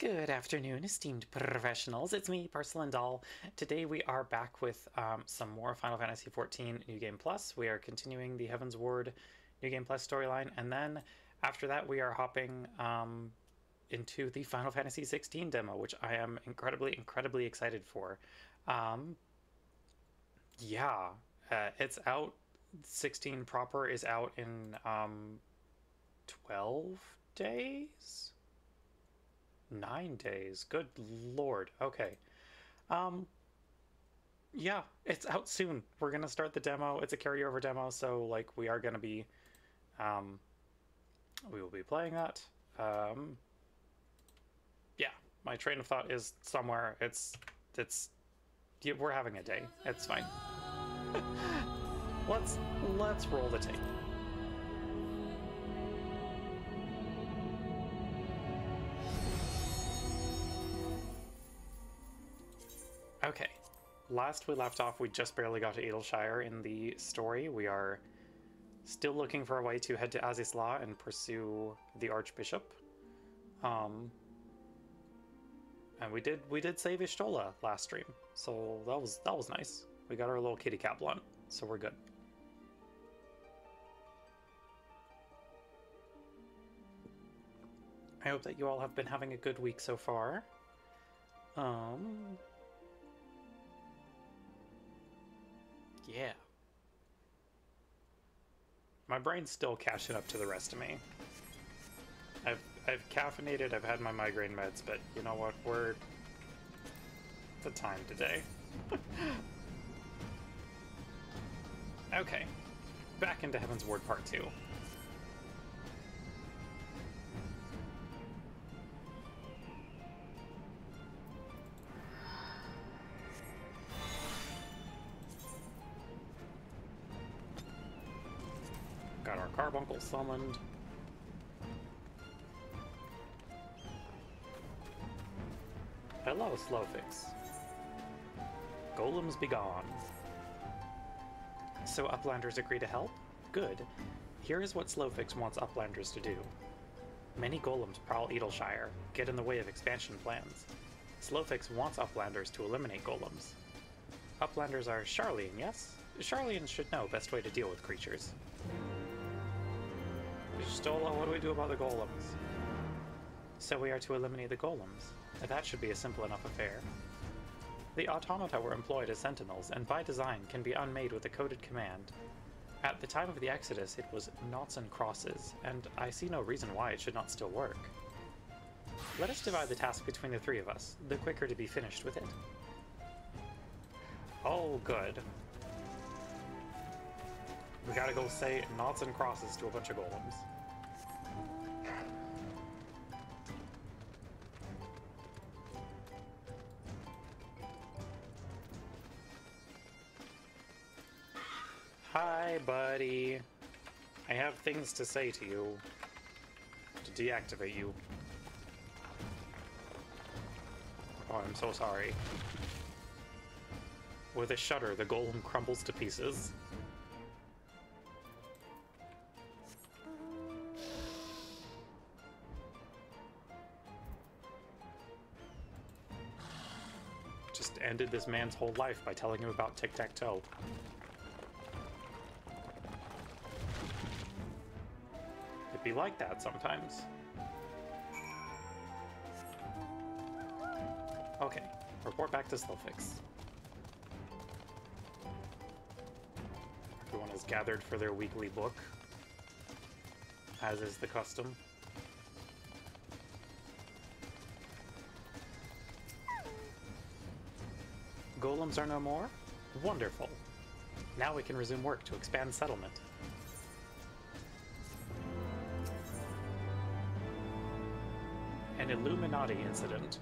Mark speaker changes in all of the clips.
Speaker 1: Good afternoon, esteemed professionals. It's me, Porcelain Doll. Today we are back with some more Final Fantasy XIV New Game Plus. We are continuing the Heavensward New Game Plus storyline, and then after that we are hopping into the Final Fantasy XVI demo, which I am incredibly excited for. It's out. 16 proper is out in 12 days? 9 days. Good lord. Okay. Yeah, it's out soon. We're gonna start the demo. It's a carryover demo, so like we are gonna be we will be playing that. Yeah, my train of thought is somewhere. We're having a day. It's fine. Let's roll the tape. Okay, last we left off, we just barely got to Adelshire in the story. We are still looking for a way to head to Azizla and pursue the Archbishop. And we did save Ishtola last stream, so that was nice. We got our little kitty cat blunt, so we're good. I hope that you all have been having a good week so far. Yeah. My brain's still catching up to the rest of me. I've caffeinated, I've had my migraine meds, but you know what, we're the time today. Okay. Back into Heavensward Part 2. Got our carbuncle summoned. Hello, Slowfix. Golems be gone. So Uplanders agree to help? Good. Here is what Slowfix wants Uplanders to do. Many golems prowl Adelshire, get in the way of expansion plans. Slowfix wants Uplanders to eliminate golems. Uplanders are Sharlayan, yes? Sharlayans should know best way to deal with creatures. Stola, what do we do about the golems? So we are to eliminate the golems. That should be a simple enough affair. The automata were employed as sentinels, and by design can be unmade with a coded command. At the time of the Exodus, it was noughts and crosses, and I see no reason why it should not still work. Let us divide the task between the three of us, the quicker to be finished with it. Oh, good. We gotta go say noughts and crosses to a bunch of golems. Hi, buddy. I have things to say to you. To deactivate you. Oh, I'm so sorry. With a shudder, the golem crumbles to pieces. Just ended this man's whole life by telling him about tic-tac-toe. It'd be like that sometimes. Okay, report back to Slowfix. Everyone is gathered for their weekly book, as is the custom. Golems are no more? Wonderful. Now we can resume work to expand settlement. An Illuminati incident.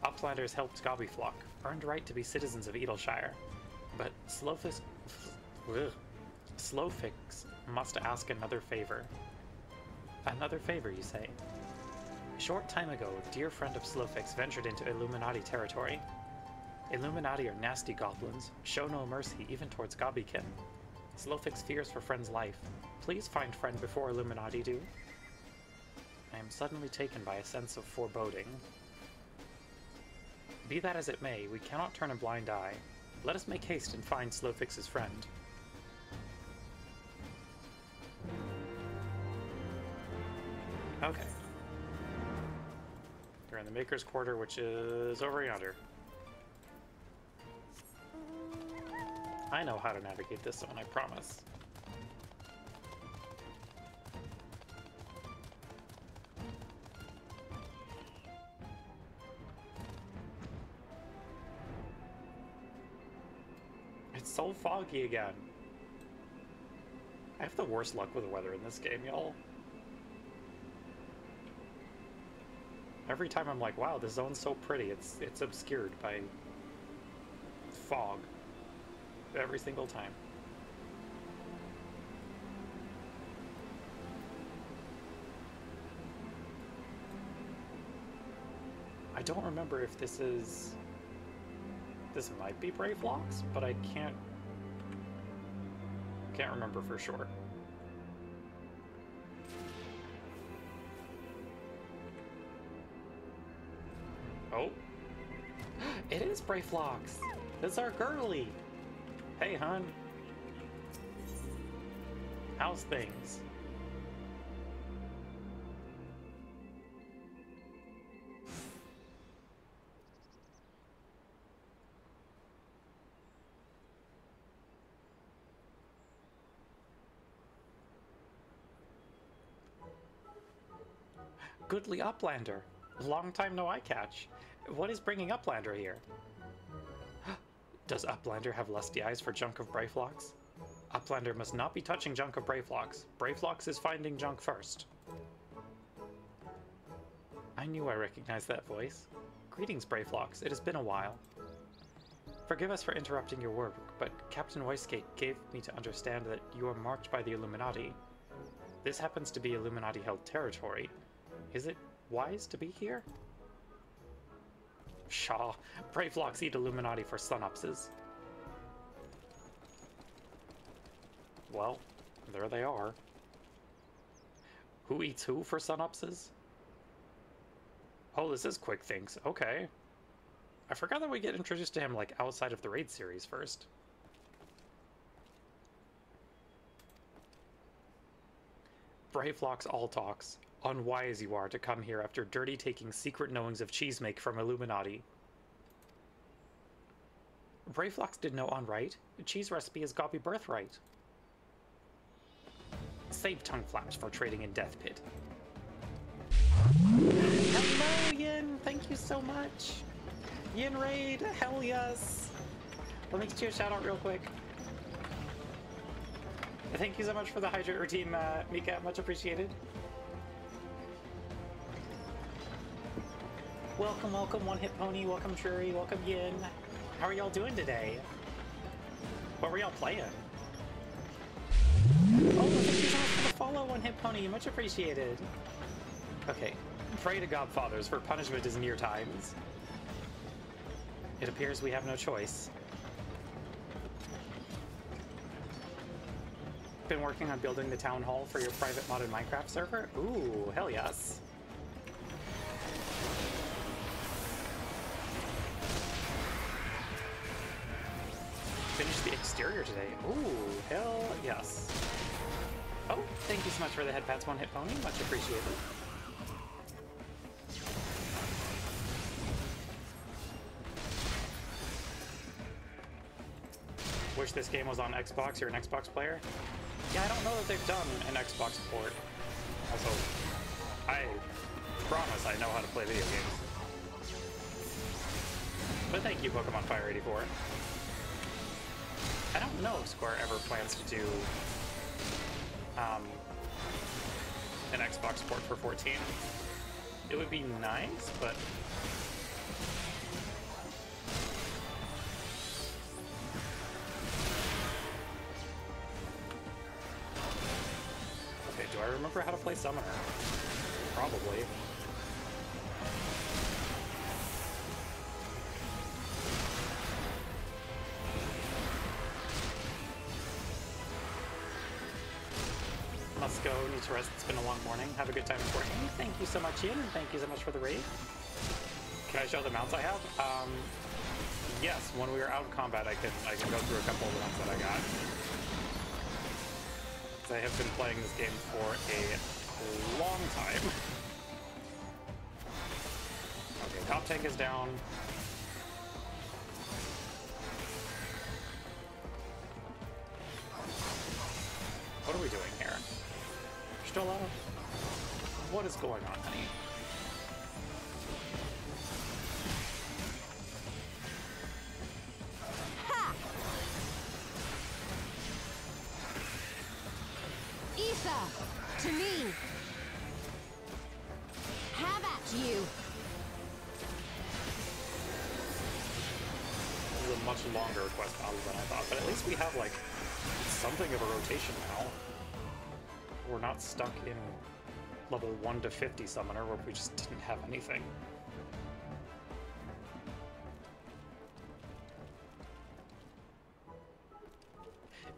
Speaker 1: Uplanders helped Gobbyflock, earned right to be citizens of Adelshire, but Slowfix must ask another favor. Another favor, you say? A short time ago, dear friend of Slowfix ventured into Illuminati territory. Illuminati are nasty goblins, show no mercy even towards Gobbykin. Slowfix fears for friend's life. Please find friend before Illuminati do. I am suddenly taken by a sense of foreboding. Be that as it may, we cannot turn a blind eye. Let us make haste and find Slowfix's friend. Okay. We're in the Maker's Quarter, which is over yonder. I know how to navigate this one, I promise. It's so foggy again. I have the worst luck with the weather in this game, y'all. Every time I'm like, wow, this zone's so pretty, it's obscured by fog. Every single time. I don't remember if this is... This might be Brave Locks, but I can't remember for sure. Oh. It is Brave Locks! It's our girly! Hey, hun. How's things? Goodly Uplander. Long time no eye catch. What is bringing Uplander here? Does Uplander have lusty eyes for junk of Bravelocks? Uplander must not be touching junk of Bravelocks. Bravelocks is finding junk first. I knew I recognized that voice. Greetings, Bravelocks. It has been a while. Forgive us for interrupting your work, but Captain Weisgate gave me to understand that you are marked by the Illuminati. This happens to be Illuminati-held territory. Is it wise to be here? Pshaw, Bravelocks eat Illuminati for sunupses. Well, there they are. Who eats who for sunupses? Oh, this is Quick Thinks. Okay. I forgot that we get introduced to him, like, outside of the Raid series first. Bravelocks all talks. Unwise you are to come here after dirty taking secret knowings of cheesemake from Illuminati. Bravelocks did know on right. The cheese recipe is Gobby birthright. Save tongue flaps for trading in Death Pit. Hello, Yin! Thank you so much! Yin Raid! Hell yes! Let me get you a shout out real quick. Thank you so much for the hydrate routine, Mika. Much appreciated. Welcome, welcome, One Hit Pony. Welcome, Shuri. Welcome, Yin. How are y'all doing today? What were y'all playing? Oh, thank you so much for the follow, One Hit Pony. Much appreciated. Okay. Pray to Godfathers, for punishment is near times. It appears we have no choice. Been working on building the town hall for your private modded Minecraft server? Ooh, hell yes. Finished the exterior today. Ooh, hell yes. Oh, thank you so much for the head pats, One Hit Pony. Much appreciated. Wish this game was on Xbox. You're an Xbox player? Yeah, I don't know that they've done an Xbox port. Also, I promise I know how to play video games. But thank you, Pokemon Fire 84. I don't know if Square ever plans to do an Xbox port for 14. It would be nice, but okay, do I remember how to play Summoner? Probably. Let's go go. Need to rest. It's been a long morning. Have a good time working. Thank you so much, Ian, and thank you so much for the raid. Can I show the mounts I have? Yes. When we are out of combat, I can go through a couple of the ones that I got. I have been playing this game for a long time. Okay, top tank is down. What are we doing here? Still out? What is going on, honey?
Speaker 2: Ha! Isa, to me. Have at you.
Speaker 1: This is a much longer quest battle than I thought, but at least we have like something of a rotation now. We're not stuck in level 1 to 50 summoner where we just didn't have anything.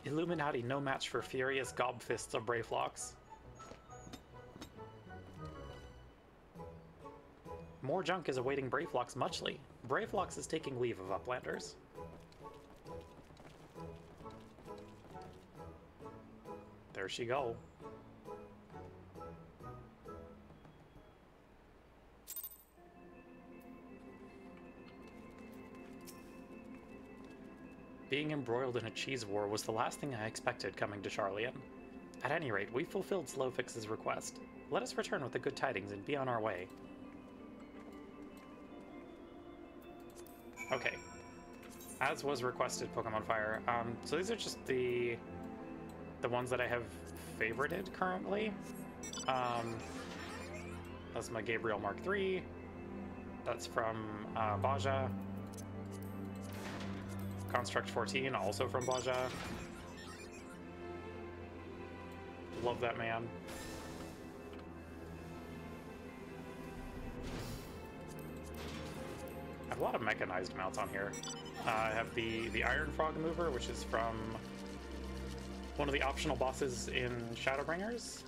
Speaker 1: Illuminati, no match for furious gobfists of Brayflocks. More junk is awaiting Brayflocks muchly. Brayflocks is taking leave of Uplanders. There she go. Being embroiled in a cheese war was the last thing I expected coming to Charlian. At any rate, we fulfilled Slowfix's request. Let us return with the good tidings and be on our way. Okay. As was requested, Pokemon Fire. So these are just the ones that I have favorited currently. That's my Gabriel Mark III. That's from Baja. Construct 14, also from Baja. Love that man. I have a lot of mechanized mounts on here. I have the Iron Frog Mover, which is from one of the optional bosses in Shadowbringers.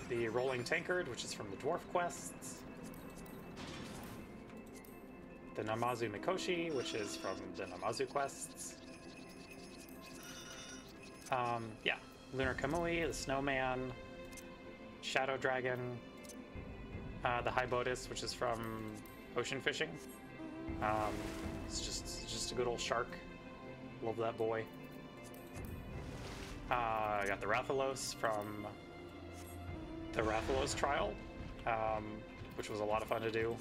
Speaker 1: The Rolling Tankard, which is from the Dwarf quests. The Namazu Mikoshi, which is from the Namazu quests. Yeah, Lunar Kamui, the Snowman, Shadow Dragon, the Hybotus, which is from Ocean Fishing. It's just a good old shark. Love that boy. I got the Rathalos from the Rathalos trial, which was a lot of fun to do.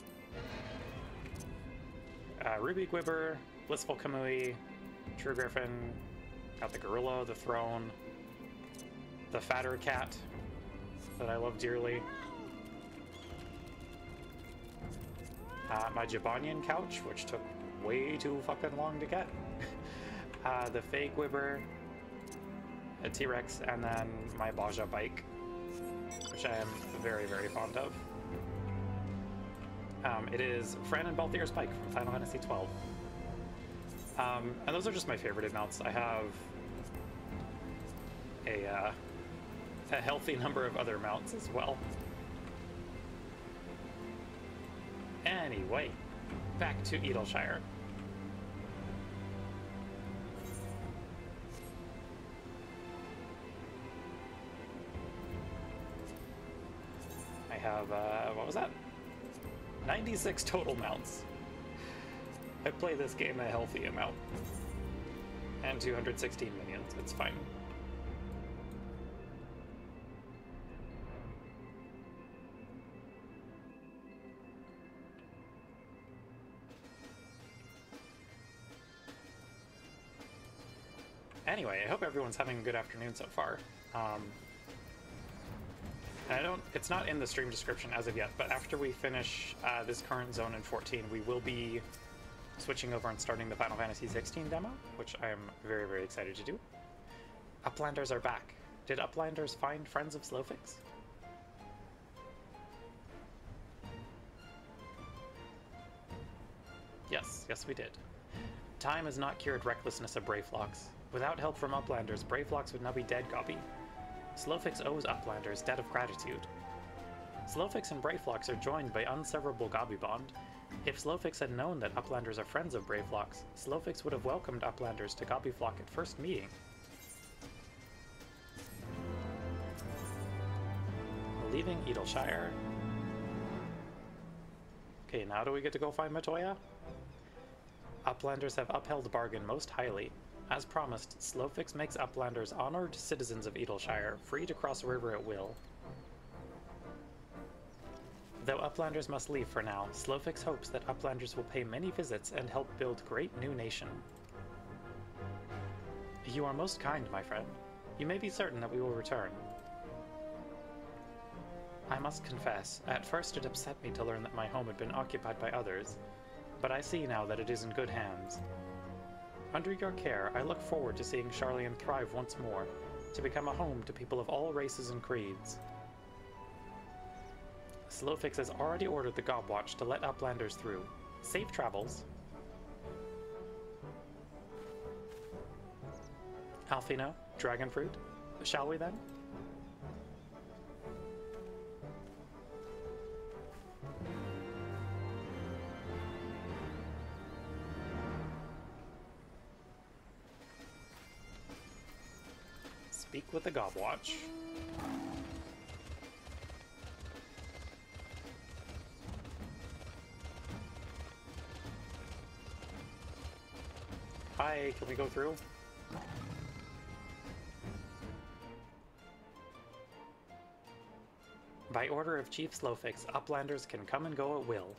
Speaker 1: Ruby Gwibber, Blissful Kamui, True Griffin, got the Gorilla, the Throne, the Fatter Cat that I love dearly. My Jabanian Couch, which took way too fucking long to get. The Fey Gwibber, a T-Rex, and then my Baja Bike, which I am very, very fond of. It is Fran and Balthier's Bike from Final Fantasy XII. And those are just my favorited mounts. I have a healthy number of other mounts as well. Anyway, back to Edelshire. I have, what was that? 96 total mounts. I play this game a healthy amount. And 216 minions, it's fine. Anyway, I hope everyone's having a good afternoon so far. It's not in the stream description as of yet, but after we finish this current zone in 14, we will be switching over and starting the Final Fantasy XVI demo, which I am very, very excited to do. Uplanders are back. Did Uplanders find friends of Slowfix? Yes, yes we did. Time has not cured recklessness of Brayflocks. Without help from Uplanders, Bravelocks would now be dead, Gobby. Slowfix owes Uplanders debt of gratitude. Slowfix and Bravelocks are joined by unseverable Gobby bond. If Slowfix had known that Uplanders are friends of Bravelocks, Slowfix would have welcomed Uplanders to Gobbyflock at first meeting. Leaving Edelshire. Okay, now do we get to go find Matoya? Uplanders have upheld the bargain most highly. As promised, Slowfix makes Uplanders honored citizens of Edelshire, free to cross a river at will. Though Uplanders must leave for now, Slowfix hopes that Uplanders will pay many visits and help build great new nation. You are most kind, my friend. You may be certain that we will return. I must confess, at first it upset me to learn that my home had been occupied by others, but I see now that it is in good hands. Under your care, I look forward to seeing Sharlayan thrive once more, to become a home to people of all races and creeds. Slowfix has already ordered the Gobwatch to let Uplanders through. Safe travels. Alfino, Dragonfruit, shall we then? Speak with the Gobwatch. Hi, can we go through? By order of Chief Slowfix, Uplanders can come and go at will.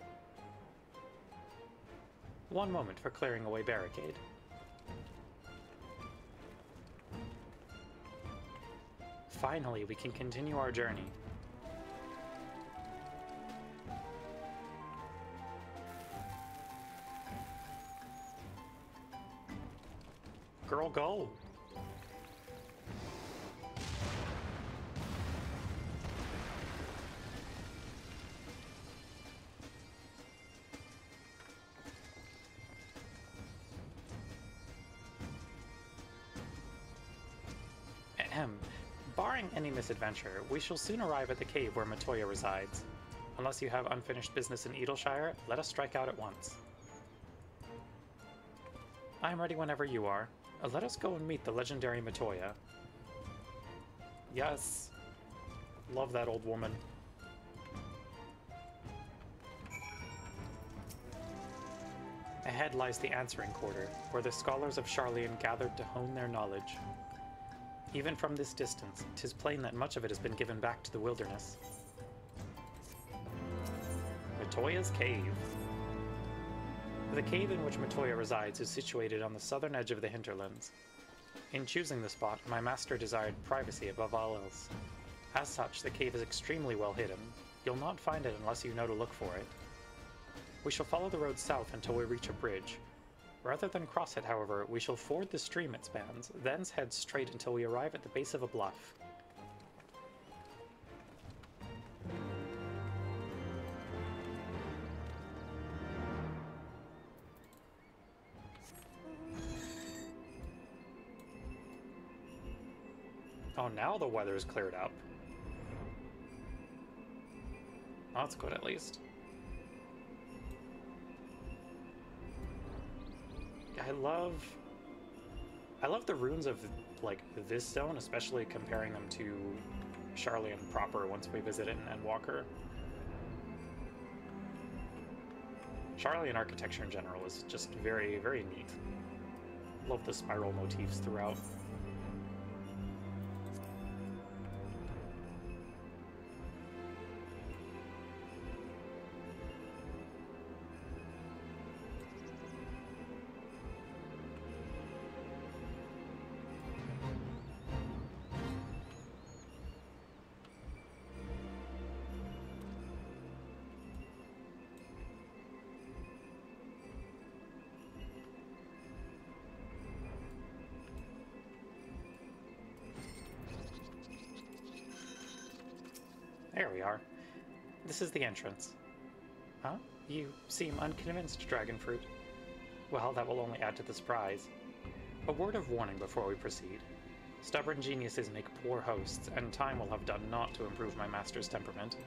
Speaker 1: One moment for clearing away barricade. Finally, we can continue our journey. Girl, go! Ahem. Barring any misadventure, we shall soon arrive at the cave where Matoya resides. Unless you have unfinished business in Edelshire, let us strike out at once. I am ready whenever you are. Let us go and meet the legendary Matoya. Yes. Love that old woman. Ahead lies the answering quarter, where the scholars of Sharlayan gathered to hone their knowledge. Even from this distance, 'tis plain that much of it has been given back to the wilderness. Matoya's Cave. The cave in which Matoya resides is situated on the southern edge of the hinterlands. In choosing the spot, my master desired privacy above all else. As such, the cave is extremely well hidden. You'll not find it unless you know to look for it. We shall follow the road south until we reach a bridge. Rather than cross it, however, we shall ford the stream it spans, thence head straight until we arrive at the base of a bluff. Oh, now the weather's cleared up. Oh, that's good, at least. I love the runes of, like, this zone, especially comparing them to Sharlayan proper once we visit it in Endwalker. Sharlayan architecture in general is just very, very neat. Love the spiral motifs throughout. There we are. This is the entrance. Huh? You seem unconvinced, Dragonfruit. Well, that will only add to the surprise. A word of warning before we proceed. Stubborn geniuses make poor hosts, and time will have done naught to improve my master's temperament.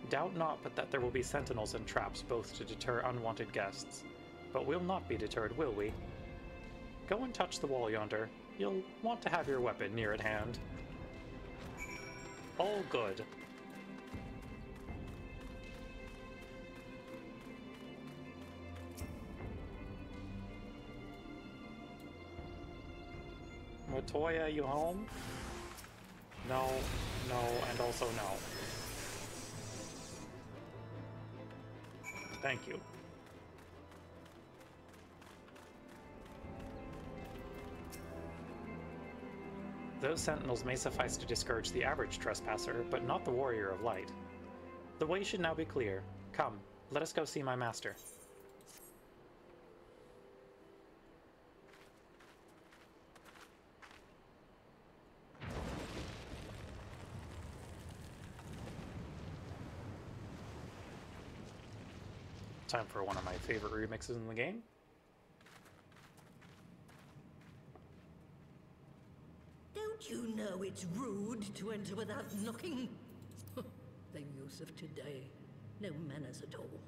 Speaker 1: Doubt not but that there will be sentinels and traps both to deter unwanted guests, but we'll not be deterred, will we? Go and touch the wall yonder. You'll want to have your weapon near at hand. All good. Matoya, you home? No, no, and also no. Thank you. Those sentinels may suffice to discourage the average trespasser, but not the warrior of light. The way should now be clear. Come, let us go see my master. Time for one of my favorite remixes in the game.
Speaker 3: Don't you know it's rude to enter without knocking? The youth of today. No manners at all.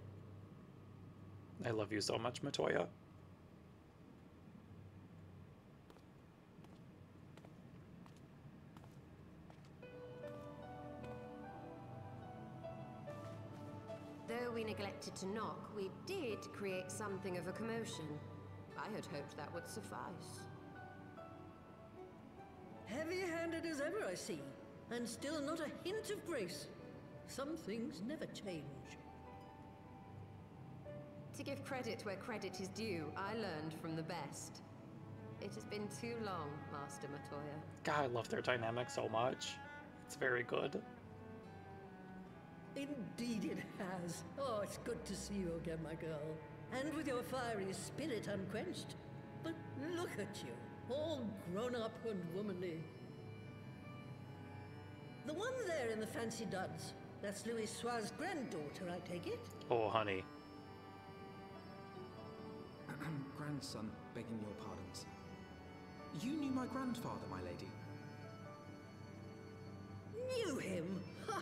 Speaker 1: I love you so much, Matoya.
Speaker 2: Though we neglected to knock, we did create something of a commotion. I had hoped that would suffice.
Speaker 3: Heavy-handed as ever, I see. And still not a hint of grace. Some things never change.
Speaker 2: To give credit where credit is due, I learned from the best. It has been too long, Master Matoya.
Speaker 1: God, I love their dynamic so much. It's very good.
Speaker 3: Indeed it has. Oh, it's good to see you again, my girl. And with your fiery spirit unquenched. But look at you, all grown up and womanly. The one there in the fancy duds, that's Louis Soir's granddaughter, I take it?
Speaker 1: Oh, honey.
Speaker 4: Grandson, begging your pardons. You knew my grandfather, my lady.
Speaker 3: Knew him? Ha!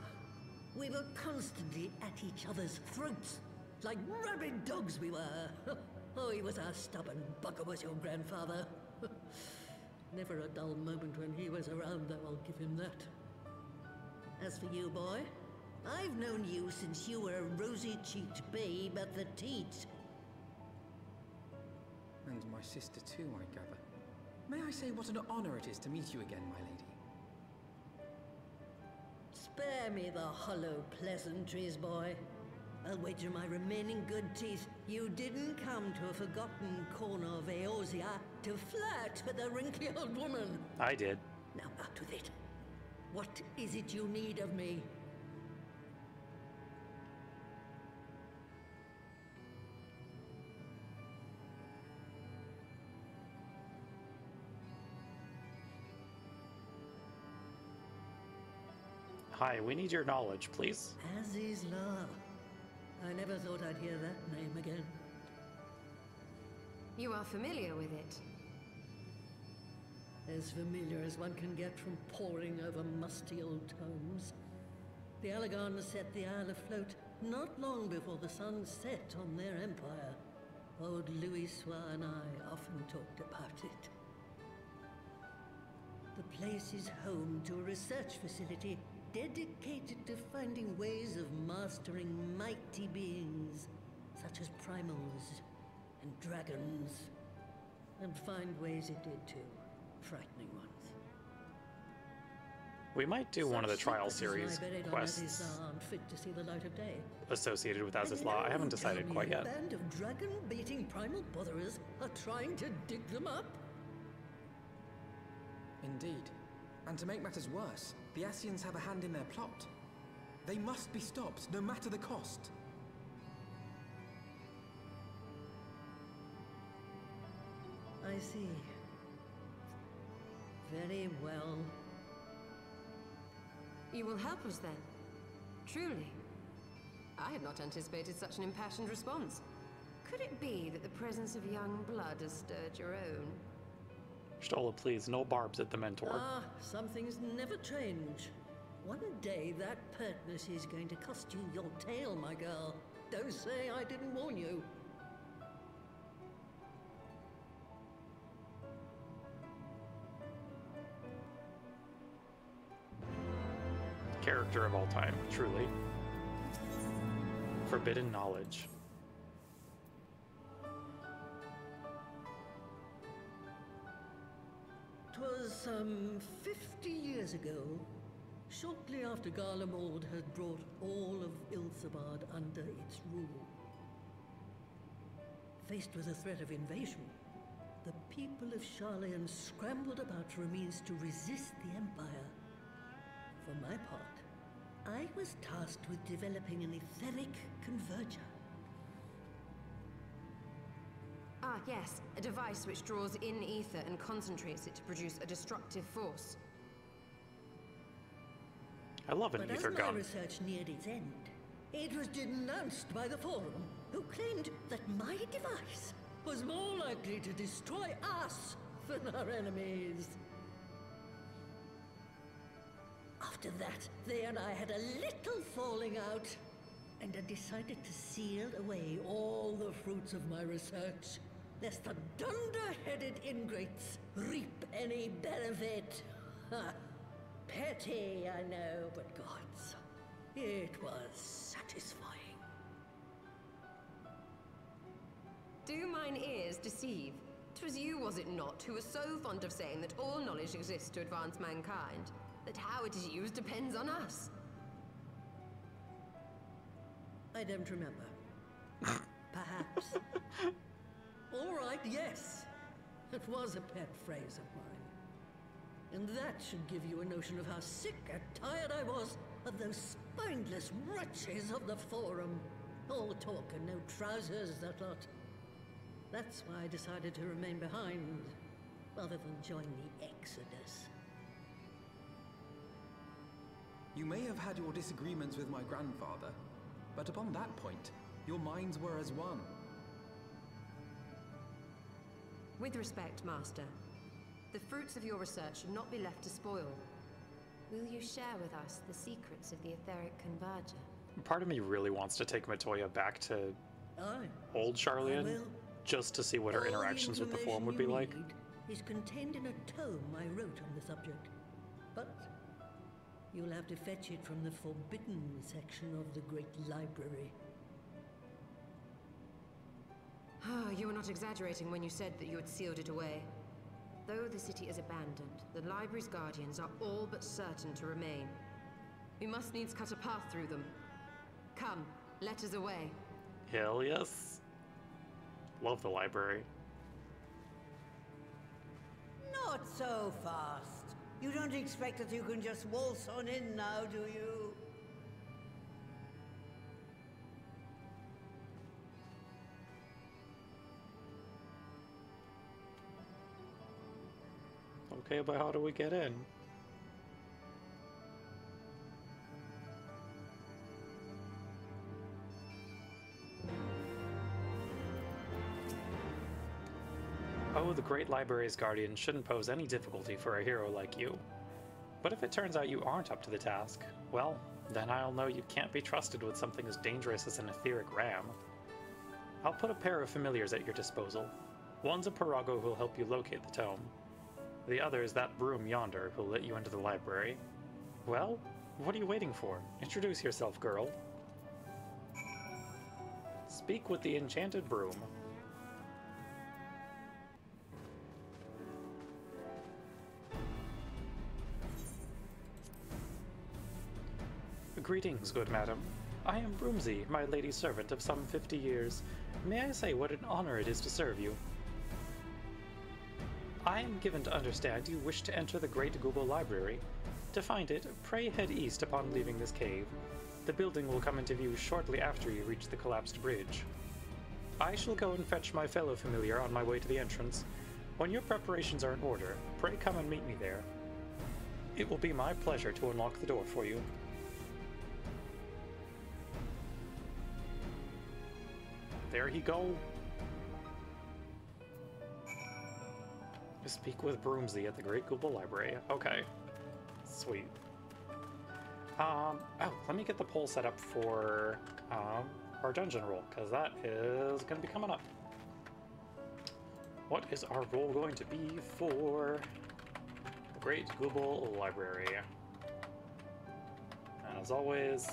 Speaker 3: We were constantly at each other's throats. Like rabid dogs we were. Oh, he was a stubborn bugger, was your grandfather. Never a dull moment when he was around, though, I'll give him that. As for you, boy, I've known you since you were a rosy-cheeked babe at the teat.
Speaker 4: And my sister too, I gather. May I say what an honor it is to meet you again, my lady?
Speaker 3: Spare me the hollow pleasantries, boy. I'll wager my remaining good teeth you didn't come to a forgotten corner of Eorzea to flirt with a wrinkly old woman.
Speaker 1: I did.
Speaker 3: Now out with it. What is it you need of me?
Speaker 1: Hi, we need your knowledge, please.
Speaker 3: Aziz's Law. I never thought I'd hear that name again.
Speaker 2: You are familiar with it.
Speaker 3: As familiar as one can get from poring over musty old tomes. The Alagons set the Isle afloat not long before the sun set on their empire. Old Louis Soir and I often talked about it. The place is home to a research facility dedicated to finding ways of mastering mighty beings, such as primals and dragons. And find ways it did too. Frightening ones.
Speaker 1: We might do one of the trial series quests
Speaker 3: aren't fit to see the light of day.
Speaker 1: associated with Aziz's Law. I haven't decided quite yet.
Speaker 3: A band of dragon-baiting primal botherers are trying to dig them up.
Speaker 4: Indeed. And to make matters worse, the Ascians have a hand in their plot. They must be stopped, no matter the cost.
Speaker 3: I see. Very well.
Speaker 2: You will help us then? Truly? I had not anticipated such an impassioned response. Could it be that the presence of young blood has stirred your own?
Speaker 1: Stola, please, no barbs at the mentor.
Speaker 3: Ah, some things never change. One day that pertness is going to cost you your tail, my girl. Don't say I didn't warn you.
Speaker 1: Character of all time, truly. Forbidden knowledge.
Speaker 3: 'Twas 50 years ago, shortly after Garlemald had brought all of Ilsabard under its rule. Faced with the threat of invasion, the people of Sharlayan scrambled about for a means to resist the Empire. For my part, I was tasked with developing an etheric converger.
Speaker 2: Ah, yes, a device which draws in ether and concentrates it to produce a destructive force.
Speaker 1: I love an
Speaker 3: But
Speaker 1: ether
Speaker 3: as
Speaker 1: gun.
Speaker 3: my research neared its end, it was denounced by the Forum, who claimed that my device was more likely to destroy us than our enemies. After that, they and I had a little falling out, and I decided to seal away all the fruits of my research, lest the dunder-headed ingrates reap any benefit. Ha! Petty, I know, but gods, it was satisfying.
Speaker 2: Do mine ears deceive? 'Twas you, was it not, who was so fond of saying that all knowledge exists to advance mankind, that how it is used depends on us?
Speaker 3: I don't remember. Perhaps. All right, yes. It was a pet phrase of mine. And that should give you a notion of how sick and tired I was of those spineless wretches of the Forum. All talk and no trousers, that lot. That's why I decided to remain behind, rather than join the Exodus.
Speaker 4: You may have had your disagreements with my grandfather, but upon that point, your minds were as one.
Speaker 2: With respect, Master, the fruits of your research should not be left to spoil. Will you share with us the secrets of the etheric converger?
Speaker 1: Part of me really wants to take Matoya back to
Speaker 3: Aye.
Speaker 1: old
Speaker 3: I
Speaker 1: Sharlayan,
Speaker 3: will.
Speaker 1: just to see what her
Speaker 3: All the
Speaker 1: interactions with the Forum would be
Speaker 3: information
Speaker 1: like.
Speaker 3: you need is contained in a tome I wrote on the subject. But you'll have to fetch it from the forbidden section of the Great Library.
Speaker 2: You were not exaggerating when you said that you had sealed it away. Though the city is abandoned, the library's guardians are all but certain to remain. We must needs cut a path through them. Come, let us away.
Speaker 1: Hell yes. Love the library.
Speaker 5: Not so fast. You don't expect that you can just waltz on in now, do you?
Speaker 1: Okay, but how do we get in? Oh, the Great Library's Guardian shouldn't pose any difficulty for a hero like you. But if it turns out you aren't up to the task, well, then I'll know you can't be trusted with something as dangerous as an etheric ram. I'll put a pair of familiars at your disposal. One's a Parago who'll help you locate the tome. The other is that broom yonder who'll let you into the library. Well, what are you waiting for? Introduce yourself, girl. Speak with the enchanted broom. Greetings, good madam. I am Broomsy, my lady servant of some 50 years. May I say what an honor it is to serve you? I am given to understand you wish to enter the Great Google Library. To find it, pray head east upon leaving this cave. The building will come into view shortly after you reach the collapsed bridge. I shall go and fetch my fellow familiar on my way to the entrance. When your preparations are in order, pray come and meet me there. It will be my pleasure to unlock the door for you. There he go. Speak with Broomsy at the Great Google Library. Okay. Sweet. Oh, let me get the poll set up for our dungeon roll, because that is going to be coming up. What is our roll going to be for the Great Google Library? And as always,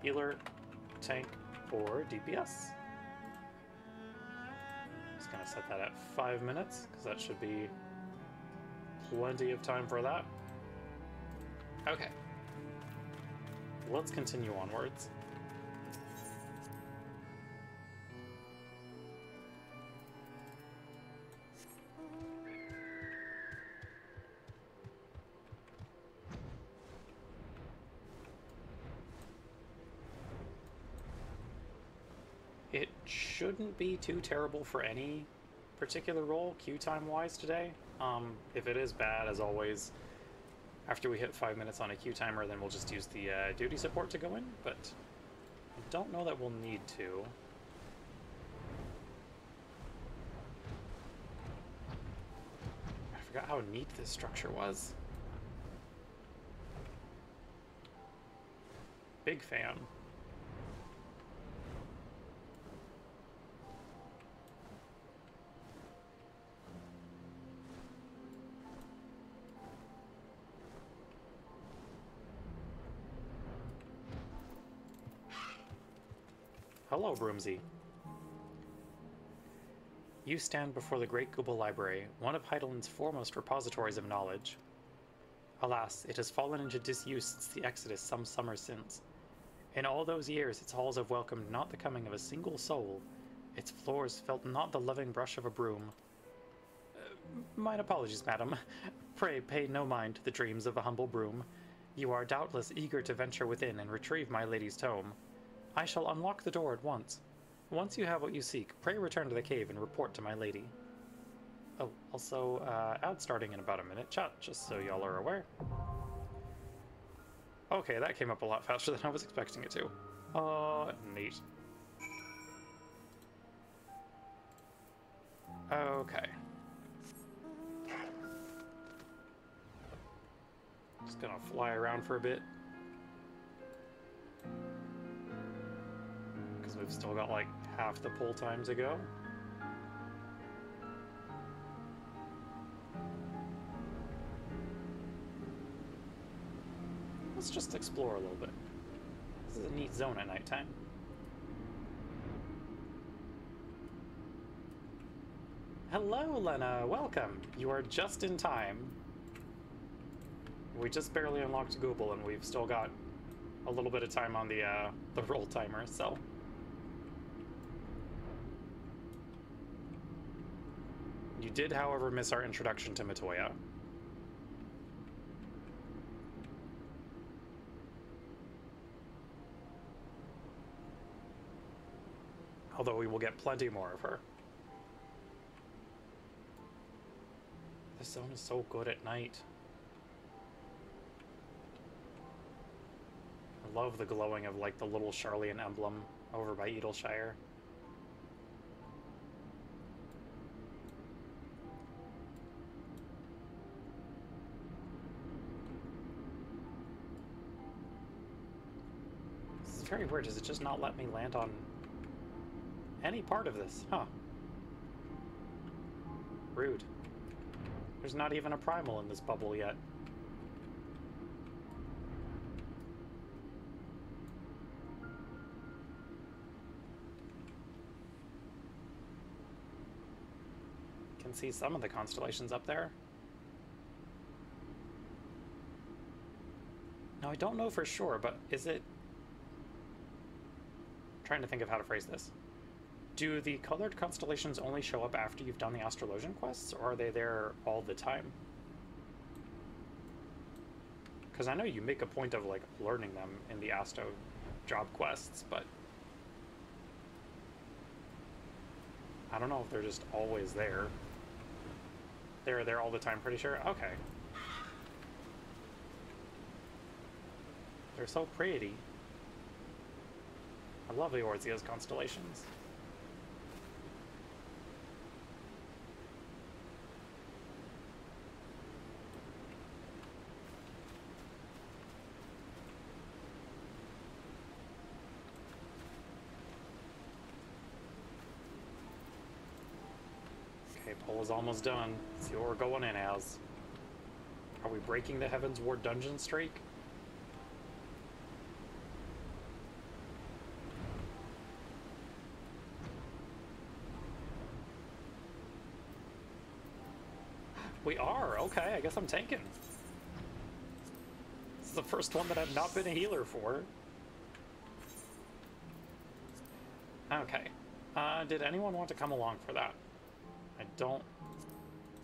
Speaker 1: healer, tank, or DPS. Just gonna set that at 5 minutes, because that should be plenty of time for that. Okay. Let's continue onwards. It shouldn't be too terrible for any particular role, queue time wise today. If it is bad, as always, after we hit 5 minutes on a queue timer, then we'll just use the duty support to go in, but I don't know that we'll need to. I forgot how neat this structure was. Big fan. Hello, Broomsy. You stand before the Great Google Library, one of Heideland's foremost repositories of knowledge. Alas, it has fallen into disuse since the Exodus some summers since. In all those years, its halls have welcomed not the coming of a single soul. Its floors felt not the loving brush of a broom. Mine apologies, madam. Pray pay no mind to the dreams of a humble broom. You are doubtless eager to venture within and retrieve my lady's tome. I shall unlock the door at once. Once you have what you seek, pray return to the cave and report to my lady. Oh, also, ad starting in about a minute, chat, just so y'all are aware. Okay, that came up a lot faster than I was expecting it to. Neat. Okay. Just gonna fly around for a bit. Because we've still got like half the pull time to go. Let's just explore a little bit. This is a neat zone at nighttime. Hello, Lena. Welcome. You are just in time. We just barely unlocked Google, and we've still got a little bit of time on the roll timer, so. You did, however, miss our introduction to Matoya. Although we will get plenty more of her. This zone is so good at night. I love the glowing of like the little Charlian emblem over by Edelshire. This is very weird. Does it just not let me land on any part of this? Huh. Rude. There's not even a primal in this bubble yet. Can see some of the constellations up there. Now I don't know for sure, but is it... I'm trying to think of how to phrase this. Do the colored constellations only show up after you've done the Astrologian quests, or are they there all the time? Because I know you make a point of, like, learning them in the Astro job quests, but... I don't know if they're just always there. They're there all the time, pretty sure? Okay. They're so pretty. I love the Eorzea's constellations. Poll is almost done. Let's see what we're going in as. Are we breaking the Heavensward dungeon streak? We are. Okay, I guess I'm tanking. This is the first one that I've not been a healer for. Okay. Did anyone want to come along for that? I don't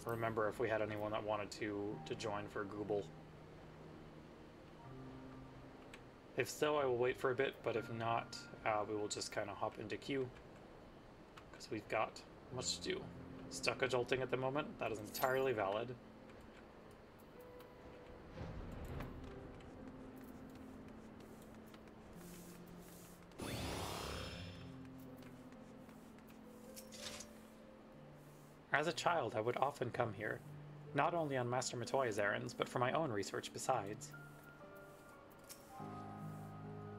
Speaker 1: remember if we had anyone that wanted to join for Google. If so, I will wait for a bit, but if not, we will just kind of hop into queue. Because we've got much to do. Stuck adulting at the moment, that is entirely valid. As a child, I would often come here, not only on Master Matoya's errands, but for my own research besides.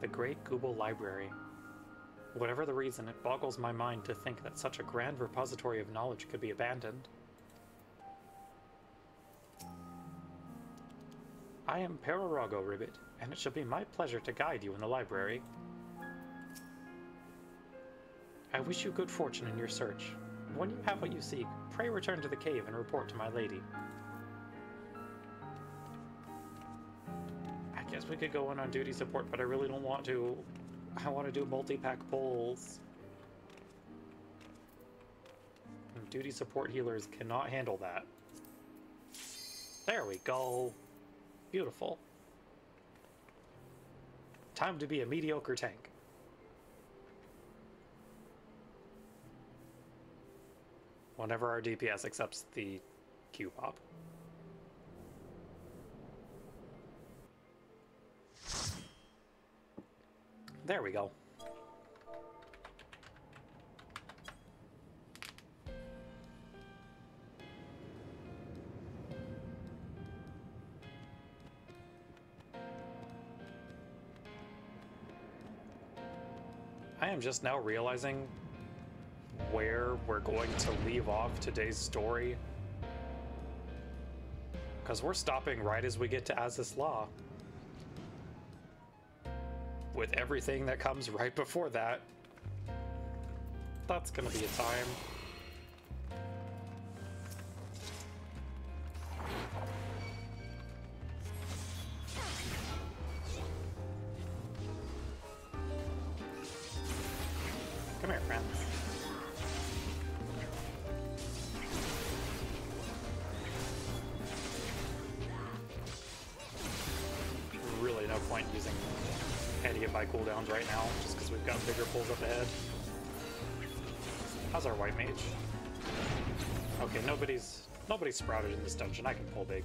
Speaker 1: The Great Google Library. Whatever the reason, it boggles my mind to think that such a grand repository of knowledge could be abandoned. I am Perorogo, Ribbit, and it shall be my pleasure to guide you in the library. I wish you good fortune in your search. When you have what you seek, pray return to the cave and report to my lady. I guess we could go in on duty support, but I really don't want to. I want to do multi-pack pulls. And duty support healers cannot handle that. There we go. Beautiful. Time to be a mediocre tank. Whenever our DPS accepts the Q-pop. There we go. I am just now realizing where we're going to leave off today's story. Because we're stopping right as we get to Azys Law. With everything that comes right before that. That's gonna be a time. Come here, friends. Really no point using any of my cooldowns right now, just because we've got bigger pulls up ahead. How's our white mage? Okay, nobody's sprouted in this dungeon. I can pull big.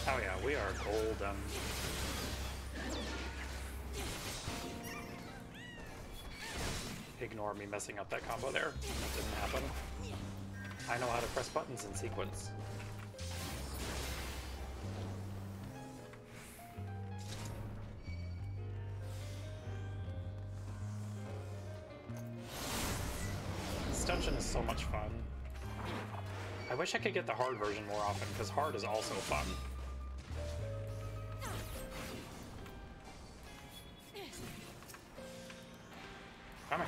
Speaker 1: Oh yeah, we are golden. Ignore me messing up that combo there. That didn't happen. I know how to press buttons in sequence. This dungeon is so much fun. I wish I could get the hard version more often, because hard is also fun. Come here.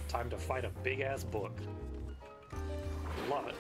Speaker 1: Time to fight a big-ass book. Love it.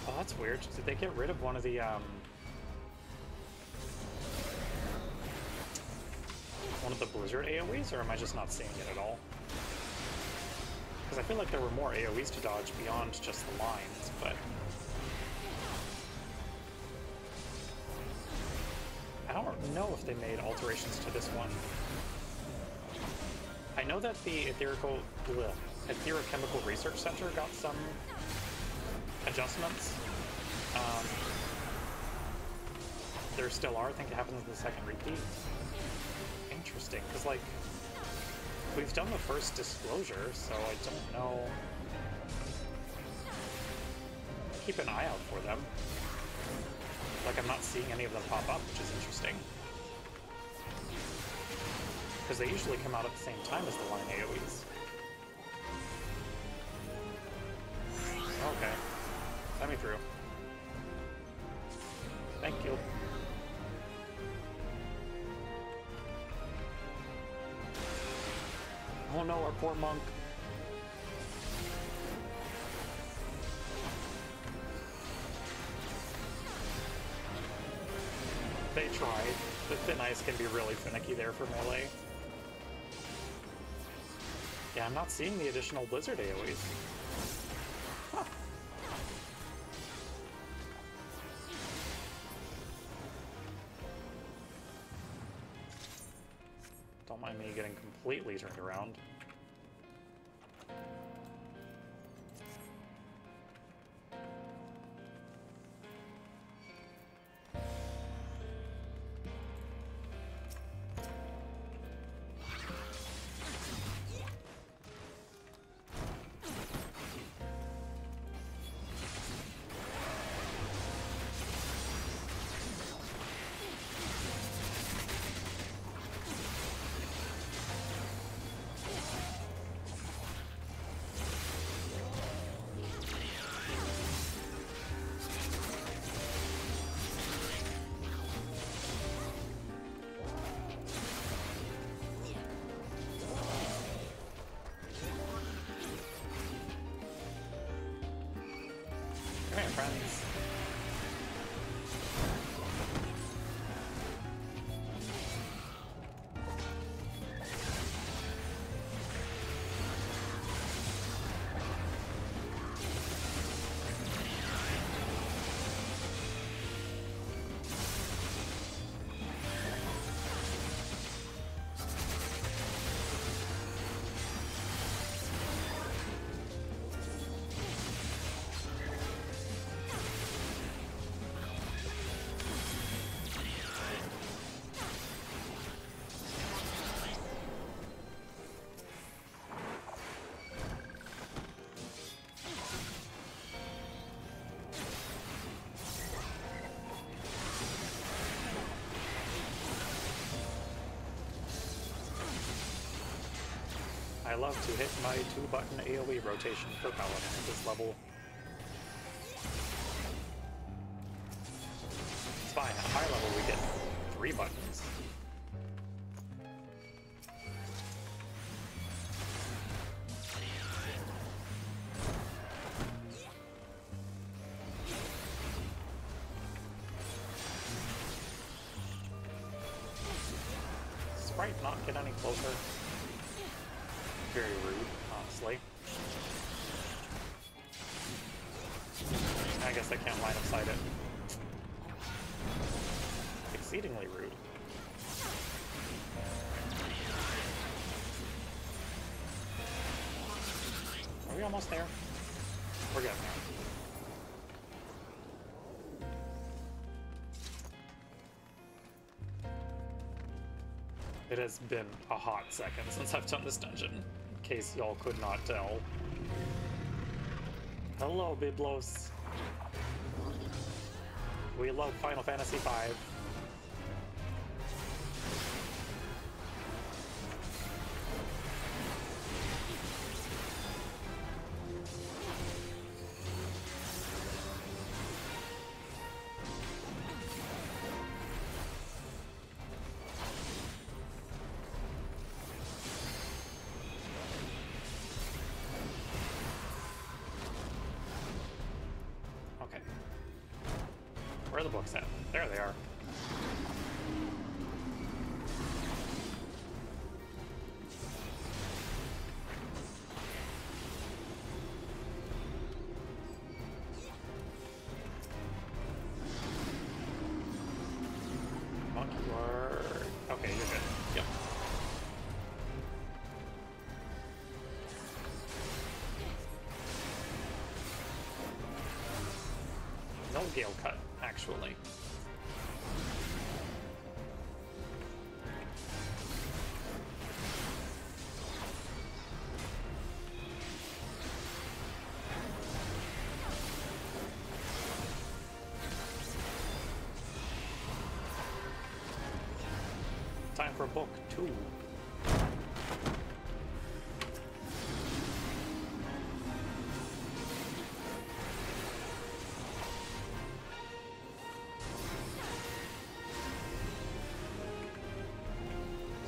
Speaker 1: Oh, that's weird. Did they get rid of one of the, one of the Blizzard AoEs, or am I just not seeing it at all? Because I feel like there were more AoEs to dodge beyond just the lines, but... I don't know if they made alterations to this one. I know that the Etherochemical Research Center got some adjustments. There still are. I think it happens in the second repeat. Interesting, because, like, we've done the first disclosure, so I don't know. Keep an eye out for them. Like, I'm not seeing any of them pop up, which is interesting. Because they usually come out at the same time as the line AoEs. Okay. Let me through. Thank you. Oh no, our poor monk. They tried. The thin ice can be really finicky there for melee. Yeah, I'm not seeing the additional Blizzard AoEs. Huh. Don't mind me getting completely turned around. Come here, friends. I love to hit my 2-button AoE rotation per paladin at this level. It's fine, at high level we get 3 buttons. Sprite not get any closer. Very rude, honestly. I guess I can't line of sight it. Exceedingly rude. Are we almost there? We're getting there. It has been a hot second since I've done this dungeon, in case y'all could not tell. Hello, Biblos. We love Final Fantasy V. Where are the books at? There they are. Monkey word. Okay, you're good. Yep. No Gale Cut, actually. Time for book 2.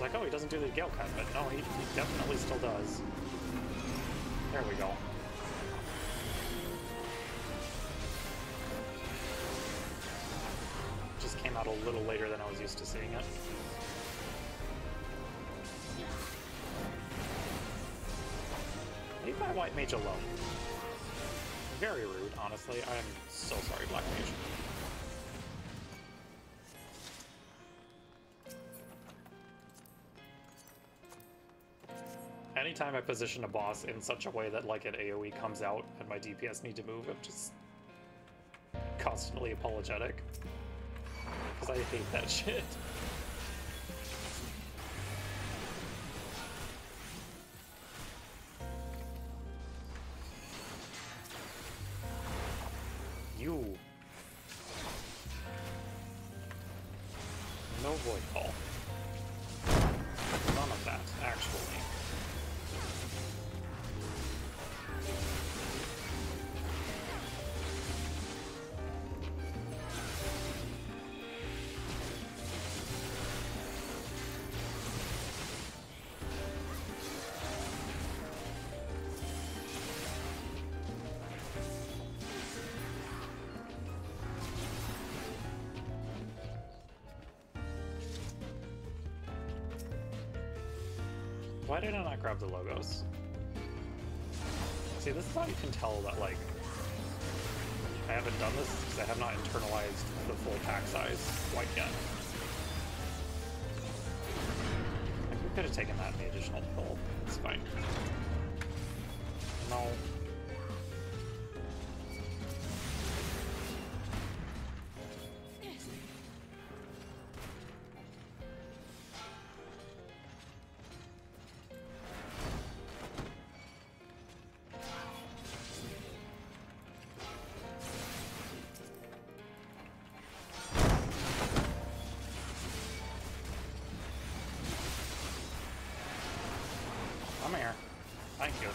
Speaker 1: Like, oh, he doesn't do the Gale Cut, but no, he definitely still does. There we go. Just came out a little later than I was used to seeing it. Leave my White Mage alone. Very rude, honestly. I am so sorry, Black Mage. Anytime I position a boss in such a way that like an AoE comes out and my DPS need to move, I'm just constantly apologetic. Because I hate that shit. You. No void call. None of that, actually. Why did I not grab the logos? See, this is how you can tell that, like, I haven't done this, because I have not internalized the full pack size quite yet. Like, we could have taken that in the additional pull. It's fine. No. Come here. Thank you.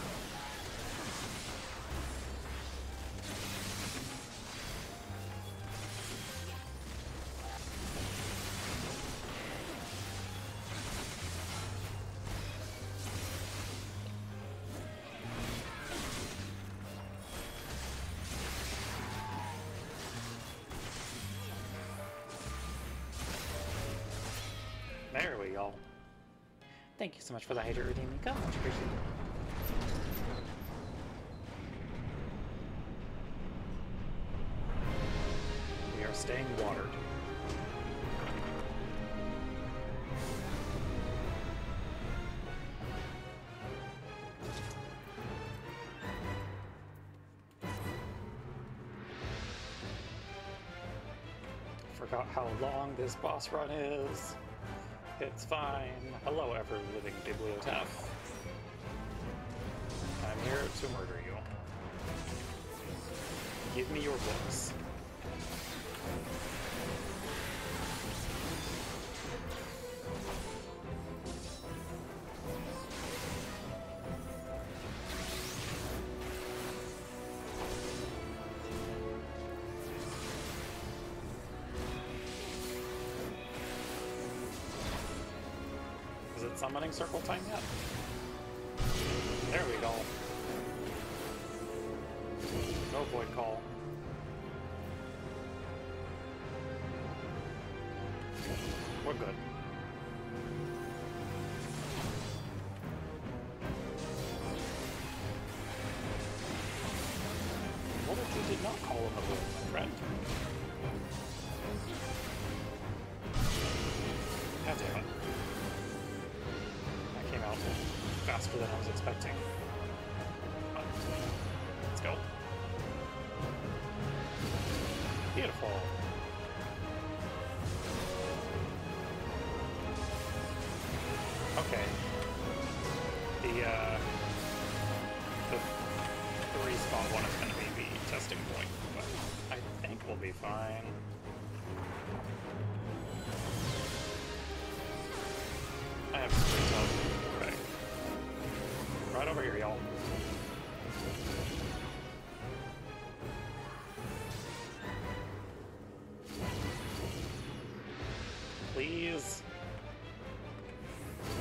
Speaker 1: There we go. Thank you so much for the hydrate redeeming code. Much appreciated. We are staying watered. Forgot how long this boss run is. It's fine. Hello, ever-living bibliotaph. I'm here to murder you. Give me your books. Is it summoning circle time yet? There we go. No void call. We're good. What if you did not call him a void, my friend? God damn it. That came out faster than I was expecting. Let's go. Beautiful. Okay. The respawn one is going to be the testing point, but I think we'll be fine. I have sprint up. Okay. Right over here, y'all. Please.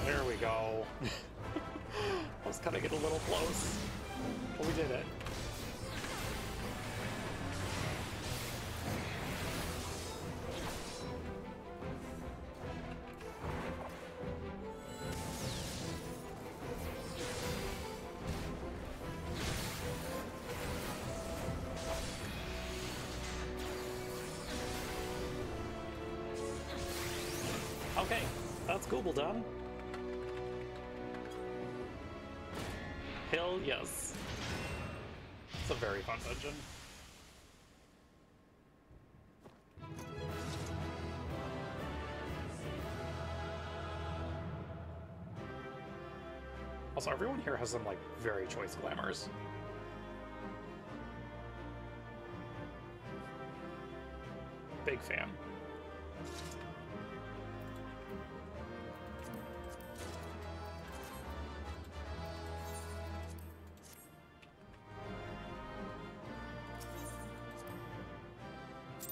Speaker 1: There we go. I was kind of getting a little close, but we did it. Okay, that's Google done. Hell yes. It's a very fun dungeon. Also, everyone here has some, like, very choice glamours. Big fan.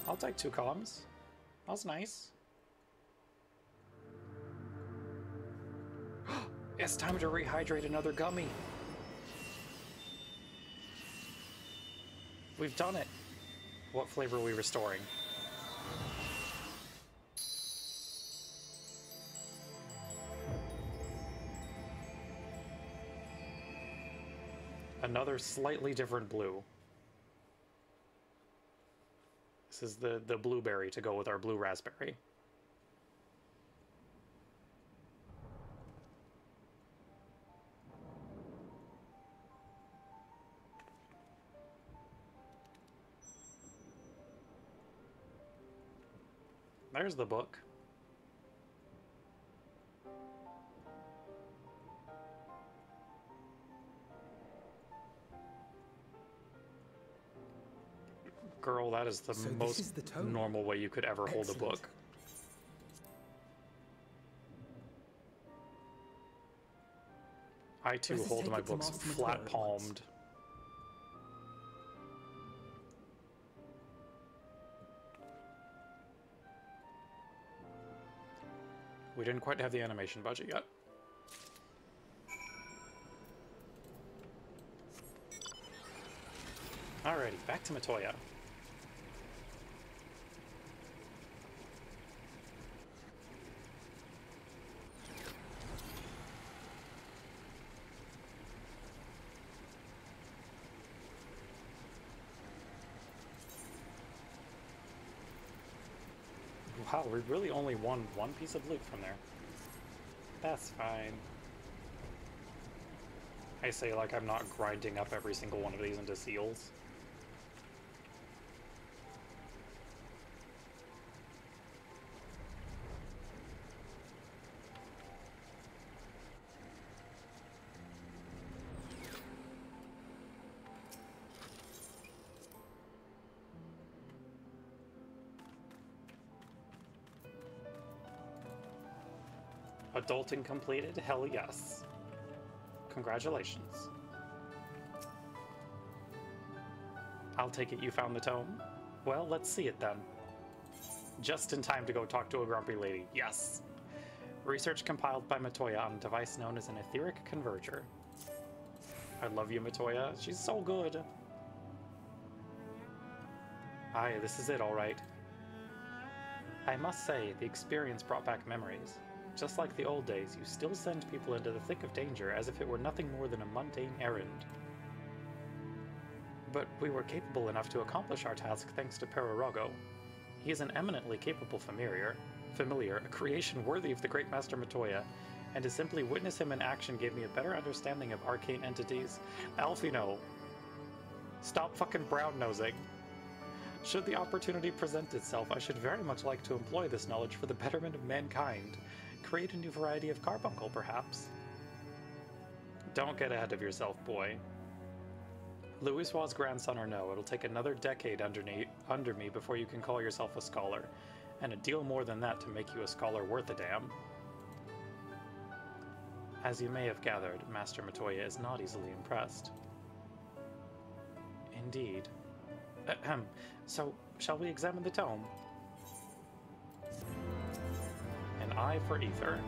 Speaker 1: I'll take 2 columns. That was nice. It's time to rehydrate another gummy. We've done it. What flavor are we restoring? Another slightly different blue. This is the blueberry to go with our blue raspberry. There's the book. Girl, that is the most normal way you could ever hold a book. I too hold my books flat-palmed. We didn't quite have the animation budget yet. Alrighty, back to Matoya. Wow, we really only won 1 piece of loot from there. That's fine. I say like I'm not grinding up every single one of these into seals. Adulting completed? Hell yes. Congratulations. I'll take it you found the tome? Well, let's see it then. Just in time to go talk to a grumpy lady. Yes! Research compiled by Matoya on a device known as an etheric converger. I love you, Matoya. She's so good. Aye, this is it, all right. I must say, the experience brought back memories. Just like the old days, you still send people into the thick of danger as if it were nothing more than a mundane errand. But we were capable enough to accomplish our task thanks to Perorogo. He is an eminently capable familiar, a creation worthy of the great Master Matoya, and to simply witness him in action gave me a better understanding of arcane entities. Alfino, stop fucking brown-nosing. Should the opportunity present itself, I should very much like to employ this knowledge for the betterment of mankind. Create a new variety of carbuncle, perhaps. Don't get ahead of yourself, boy. Louiswa's grandson or no, it'll take another decade under me before you can call yourself a scholar, and a deal more than that to make you a scholar worth a damn. As you may have gathered, Master Matoya is not easily impressed. Indeed. Ahem. So, shall we examine the tome? An eye for ether.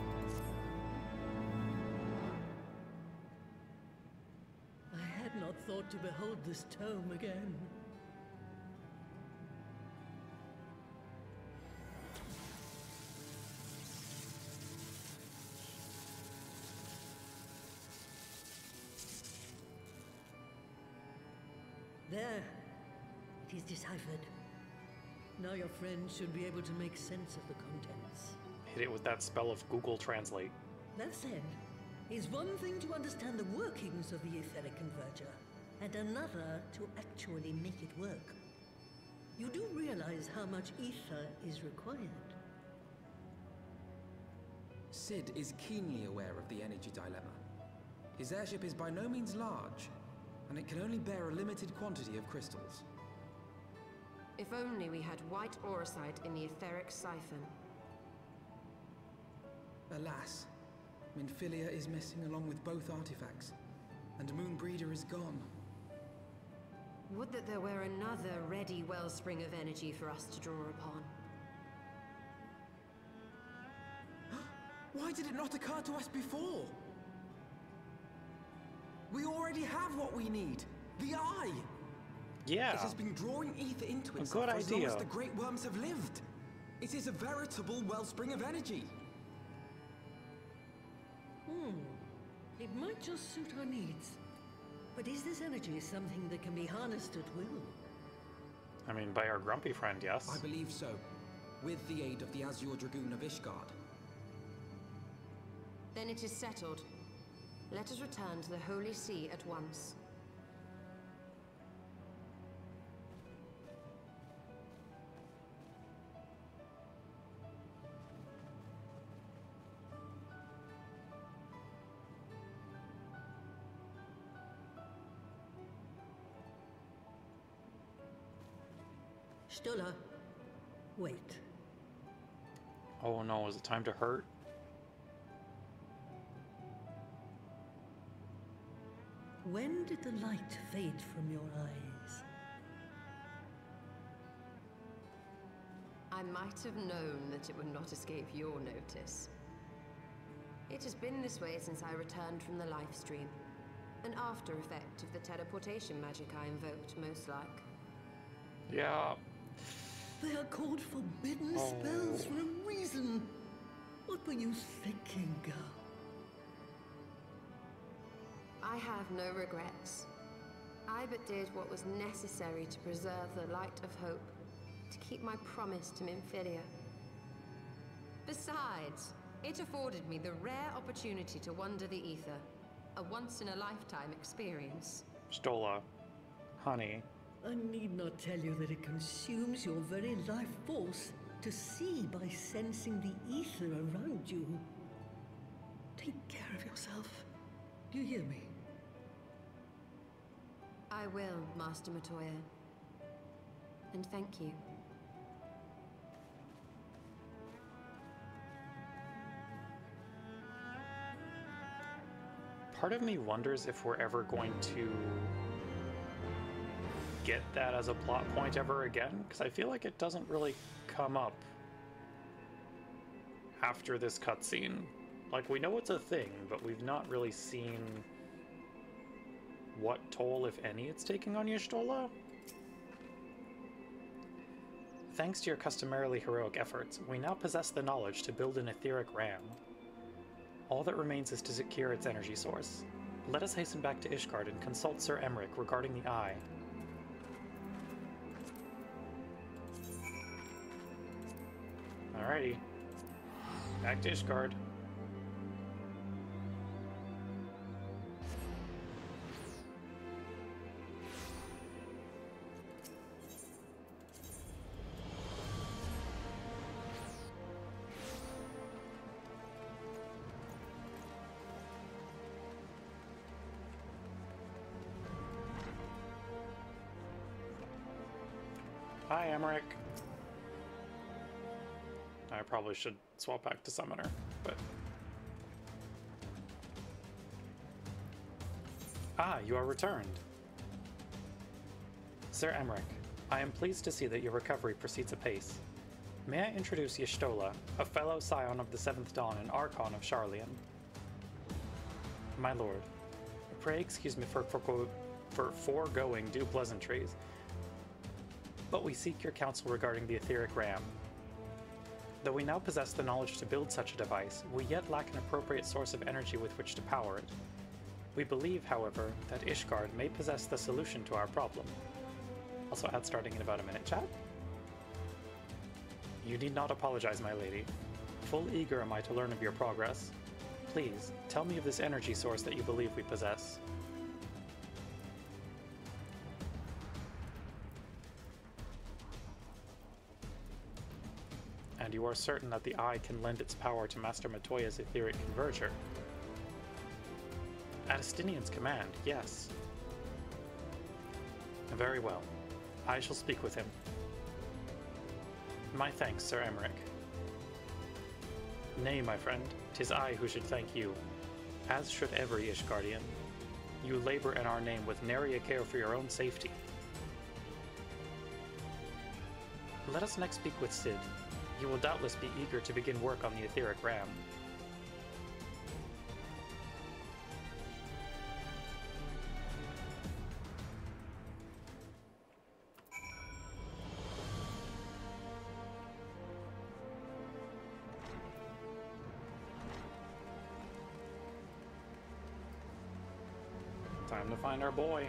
Speaker 3: I had not thought to behold this tome again. There. It is deciphered. Now your friend should be able to make sense of the contents.
Speaker 1: Hit it with that spell of Google Translate.
Speaker 3: That said, it's one thing to understand the workings of the etheric converger, and another to actually make it work. You do realize how much ether is required?
Speaker 4: Sid is keenly aware of the energy dilemma. His airship is by no means large, and it can only bear a limited quantity of crystals.
Speaker 2: If only we had white auracite in the etheric siphon.
Speaker 4: Alas, Minfilia is missing along with both artifacts, and Moonbreeder is gone.
Speaker 2: Would that there were another ready wellspring of energy for us to draw upon.
Speaker 4: Why did it not occur to us before? We already have what we need. The Eye!
Speaker 1: Yeah.
Speaker 4: It has been drawing ether into
Speaker 1: A
Speaker 4: itself
Speaker 1: good
Speaker 4: for as long
Speaker 1: idea.
Speaker 4: as the Great Worms have lived. It is a veritable wellspring of energy.
Speaker 3: It might just suit our needs. But is this energy something that can be harnessed at will?
Speaker 1: I mean, by our grumpy friend, yes.
Speaker 4: I believe so, with the aid of the Azure Dragoon of Ishgard.
Speaker 2: Then it is settled. Let us return to the Holy See at once.
Speaker 3: Stola, wait.
Speaker 1: Oh no, is it time to hurt?
Speaker 3: When did the light fade from your eyes?
Speaker 2: I might have known that it would not escape your notice. It has been this way since I returned from the life stream. An after effect of the teleportation magic I invoked, most like.
Speaker 1: Yeah.
Speaker 3: They are called forbidden spells for a reason. What were you thinking, girl?
Speaker 2: I have no regrets. I but did what was necessary to preserve the light of hope, to keep my promise to Minfilia. Besides, it afforded me the rare opportunity to wander the ether, a once-in-a-lifetime experience.
Speaker 1: Stola. Honey.
Speaker 3: I need not tell you that it consumes your very life force to see by sensing the ether around you. Take care of yourself. Do you hear me?
Speaker 2: I will, Master Matoya. And thank you.
Speaker 1: part of me wonders if we're ever going to get that as a plot point ever again, because I feel like it doesn't really come up after this cutscene. Like, we know it's a thing, but we've not really seen what toll, if any, it's taking on Y'shtola. Thanks to your customarily heroic efforts, we now possess the knowledge to build an etheric ram. All that remains is to secure its energy source. Let us hasten back to Ishgard and consult Sir Emmerich regarding the eye. Alrighty. Back to Ishgard. Hi, Emmerich. I probably should swap back to Summoner, but... Ah, you are returned. Sir Emmerich, I am pleased to see that your recovery proceeds apace. May I introduce Y'shtola, a fellow scion of the Seventh Dawn and Archon of Sharlayan. My lord, pray excuse me for foregoing due pleasantries, but we seek your counsel regarding the etheric ram. Though we now possess the knowledge to build such a device, we yet lack an appropriate source of energy with which to power it. We believe, however, that Ishgard may possess the solution to our problem. Also ad starting in about a minute, chat. You need not apologize, my lady. Full eager am I to learn of your progress. Please, tell me of this energy source that you believe we possess. And you are certain that the eye can lend its power to Master Matoya's etheric converger? At Astinian's command, yes. Very well. I shall speak with him. My thanks, Sir Emmerich. Nay, my friend, 'tis I who should thank you, as should every Ishgardian. You labor in our name with nary a care for your own safety. Let us next speak with Cid. He will doubtless be eager to begin work on the etheric ram. Time to find our boy.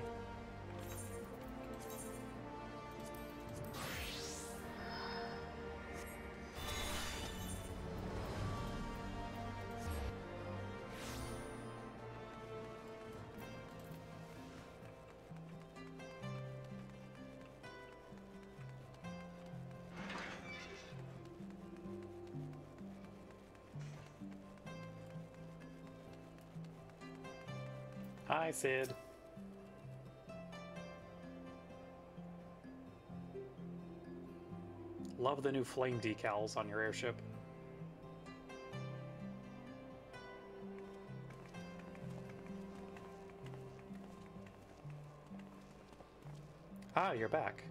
Speaker 1: Hi, Cid. Love the new flame decals on your airship. Ah, you're back.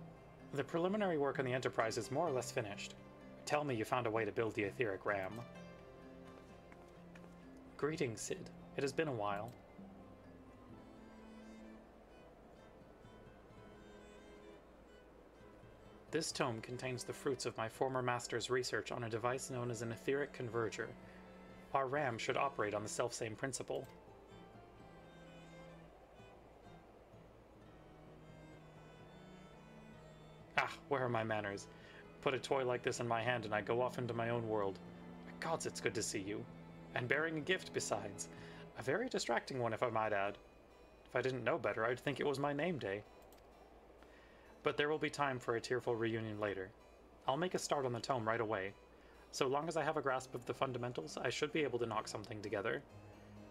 Speaker 1: The preliminary work on the Enterprise is more or less finished. Tell me you found a way to build the etheric ram. Greetings, Cid. It has been a while. This tome contains the fruits of my former master's research on a device known as an etheric converger. Our RAM should operate on the selfsame principle. Ah, where are my manners? Put a toy like this in my hand and I go off into my own world. Gods, it's good to see you. And bearing a gift besides. A very distracting one, if I might add. If I didn't know better, I'd think it was my name day. But there will be time for a tearful reunion later. I'll make a start on the tome right away. So long as I have a grasp of the fundamentals, I should be able to knock something together.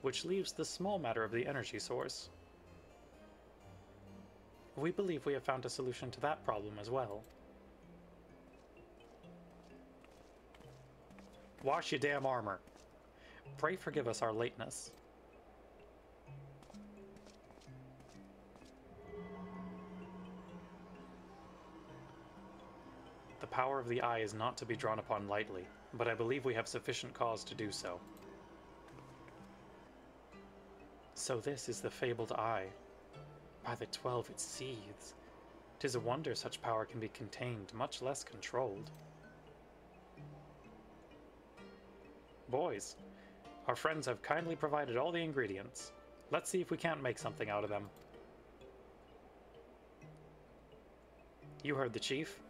Speaker 1: Which leaves the small matter of the energy source. We believe we have found a solution to that problem as well. Wash your damn armor. Pray forgive us our lateness. power of the Eye is not to be drawn upon lightly, but I believe we have sufficient cause to do so. So this is the fabled Eye. By the 12 it seethes. 'Tis a wonder such power can be contained, much less controlled. Boys, our friends have kindly provided all the ingredients. Let's see if we can't make something out of them. You heard the chief.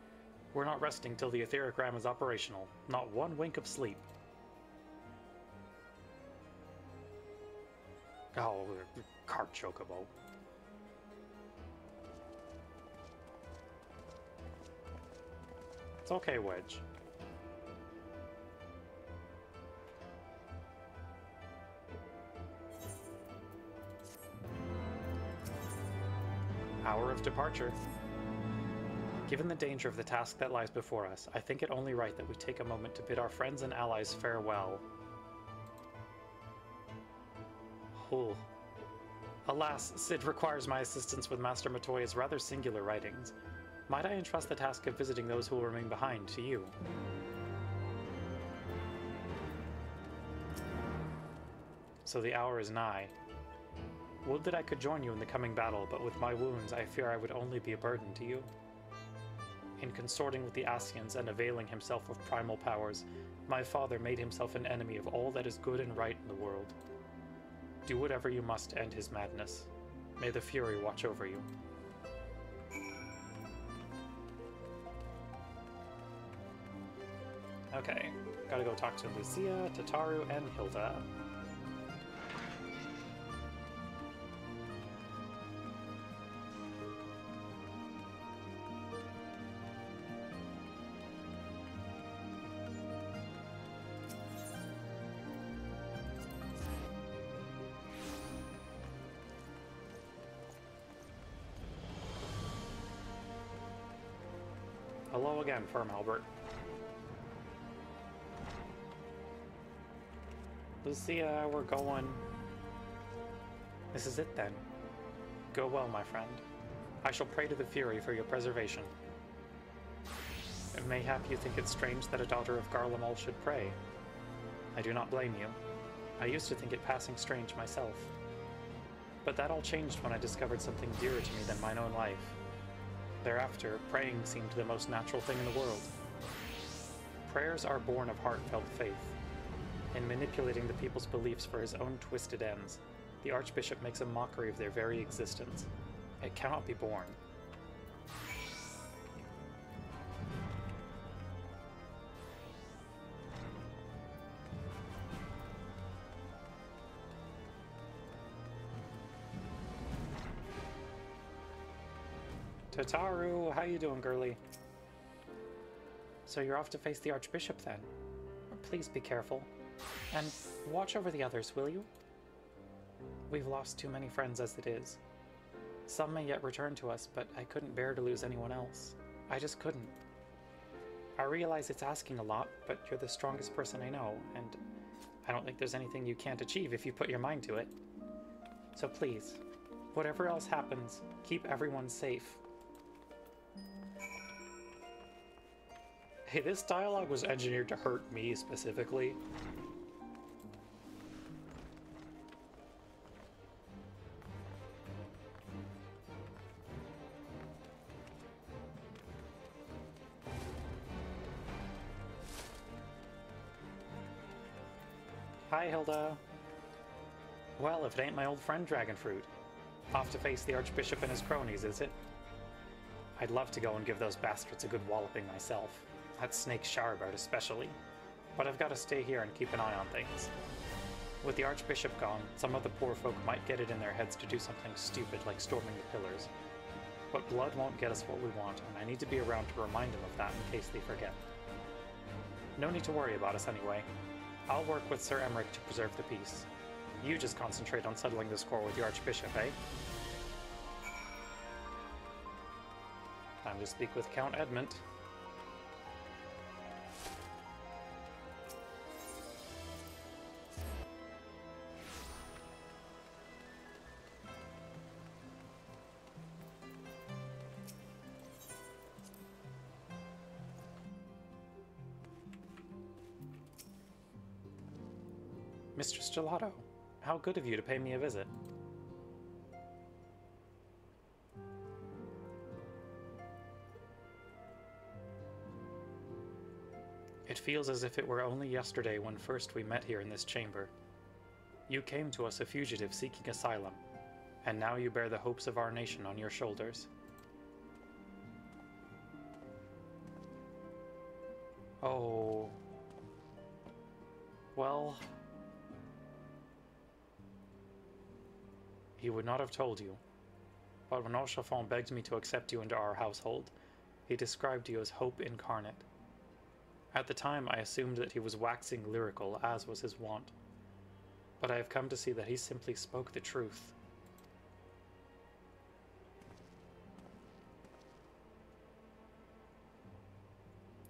Speaker 1: We're not resting till the etheric ram is operational. Not one wink of sleep. Oh, cart chocobo. It's okay, Wedge. Hour of departure. Given the danger of the task that lies before us, I think it only right that we take a moment to bid our friends and allies farewell. Oh. Alas, Cid requires my assistance with Master Matoya's rather singular writings. Might I entrust the task of visiting those who will remain behind to you? So the hour is nigh. Would that I could join you in the coming battle, but with my wounds I fear I would only be a burden to you. In consorting with the Ascians and availing himself of primal powers, my father made himself an enemy of all that is good and right in the world. Do whatever you must to end his madness. May the Fury watch over you. Okay, gotta go talk to Lucia, Tataru, and Hilda. Hello again, Firm Albert. Lucia, we're going. This is it then. Go well, my friend. I shall pray to the Fury for your preservation. Mayhap you think it strange that a daughter of Garlemald should pray. I do not blame you. I used to think it passing strange myself. But that all changed when I discovered something dearer to me than mine own life. Thereafter, praying seemed the most natural thing in the world. Prayers are born of heartfelt faith. In manipulating the people's beliefs for his own twisted ends, the Archbishop makes a mockery of their very existence. It cannot be borne. Tataru, how you doing, girly? So you're off to face the Archbishop then? Please be careful. And watch over the others, will you? We've lost too many friends as it is. Some may yet return to us, but I couldn't bear to lose anyone else. I just couldn't. I realize it's asking a lot, but you're the strongest person I know, and I don't think there's anything you can't achieve if you put your mind to it. So please, whatever else happens, keep everyone safe. Hey, this dialogue was engineered to hurt me specifically. Hi, Hilda. Well, if it ain't my old friend Dragonfruit. Off to face the Archbishop and his cronies, is it? I'd love to go and give those bastards a good walloping myself. That snake Sharbart especially. But I've got to stay here and keep an eye on things. With the Archbishop gone, some of the poor folk might get it in their heads to do something stupid like storming the pillars. But blood won't get us what we want, and I need to be around to remind them of that in case they forget. No need to worry about us anyway. I'll work with Sir Emmerich to preserve the peace. You just concentrate on settling the score with the Archbishop, eh? Time to speak with Count Edmund. Mistress Gelato, how good of you to pay me a visit. It feels as if it were only yesterday when first we met here in this chamber. You came to us a fugitive seeking asylum, and now you bear the hopes of our nation on your shoulders. Oh. Well. He would not have told you, but when Chiffon begged me to accept you into our household, he described you as hope incarnate. At the time, I assumed that he was waxing lyrical, as was his wont, but I have come to see that he simply spoke the truth.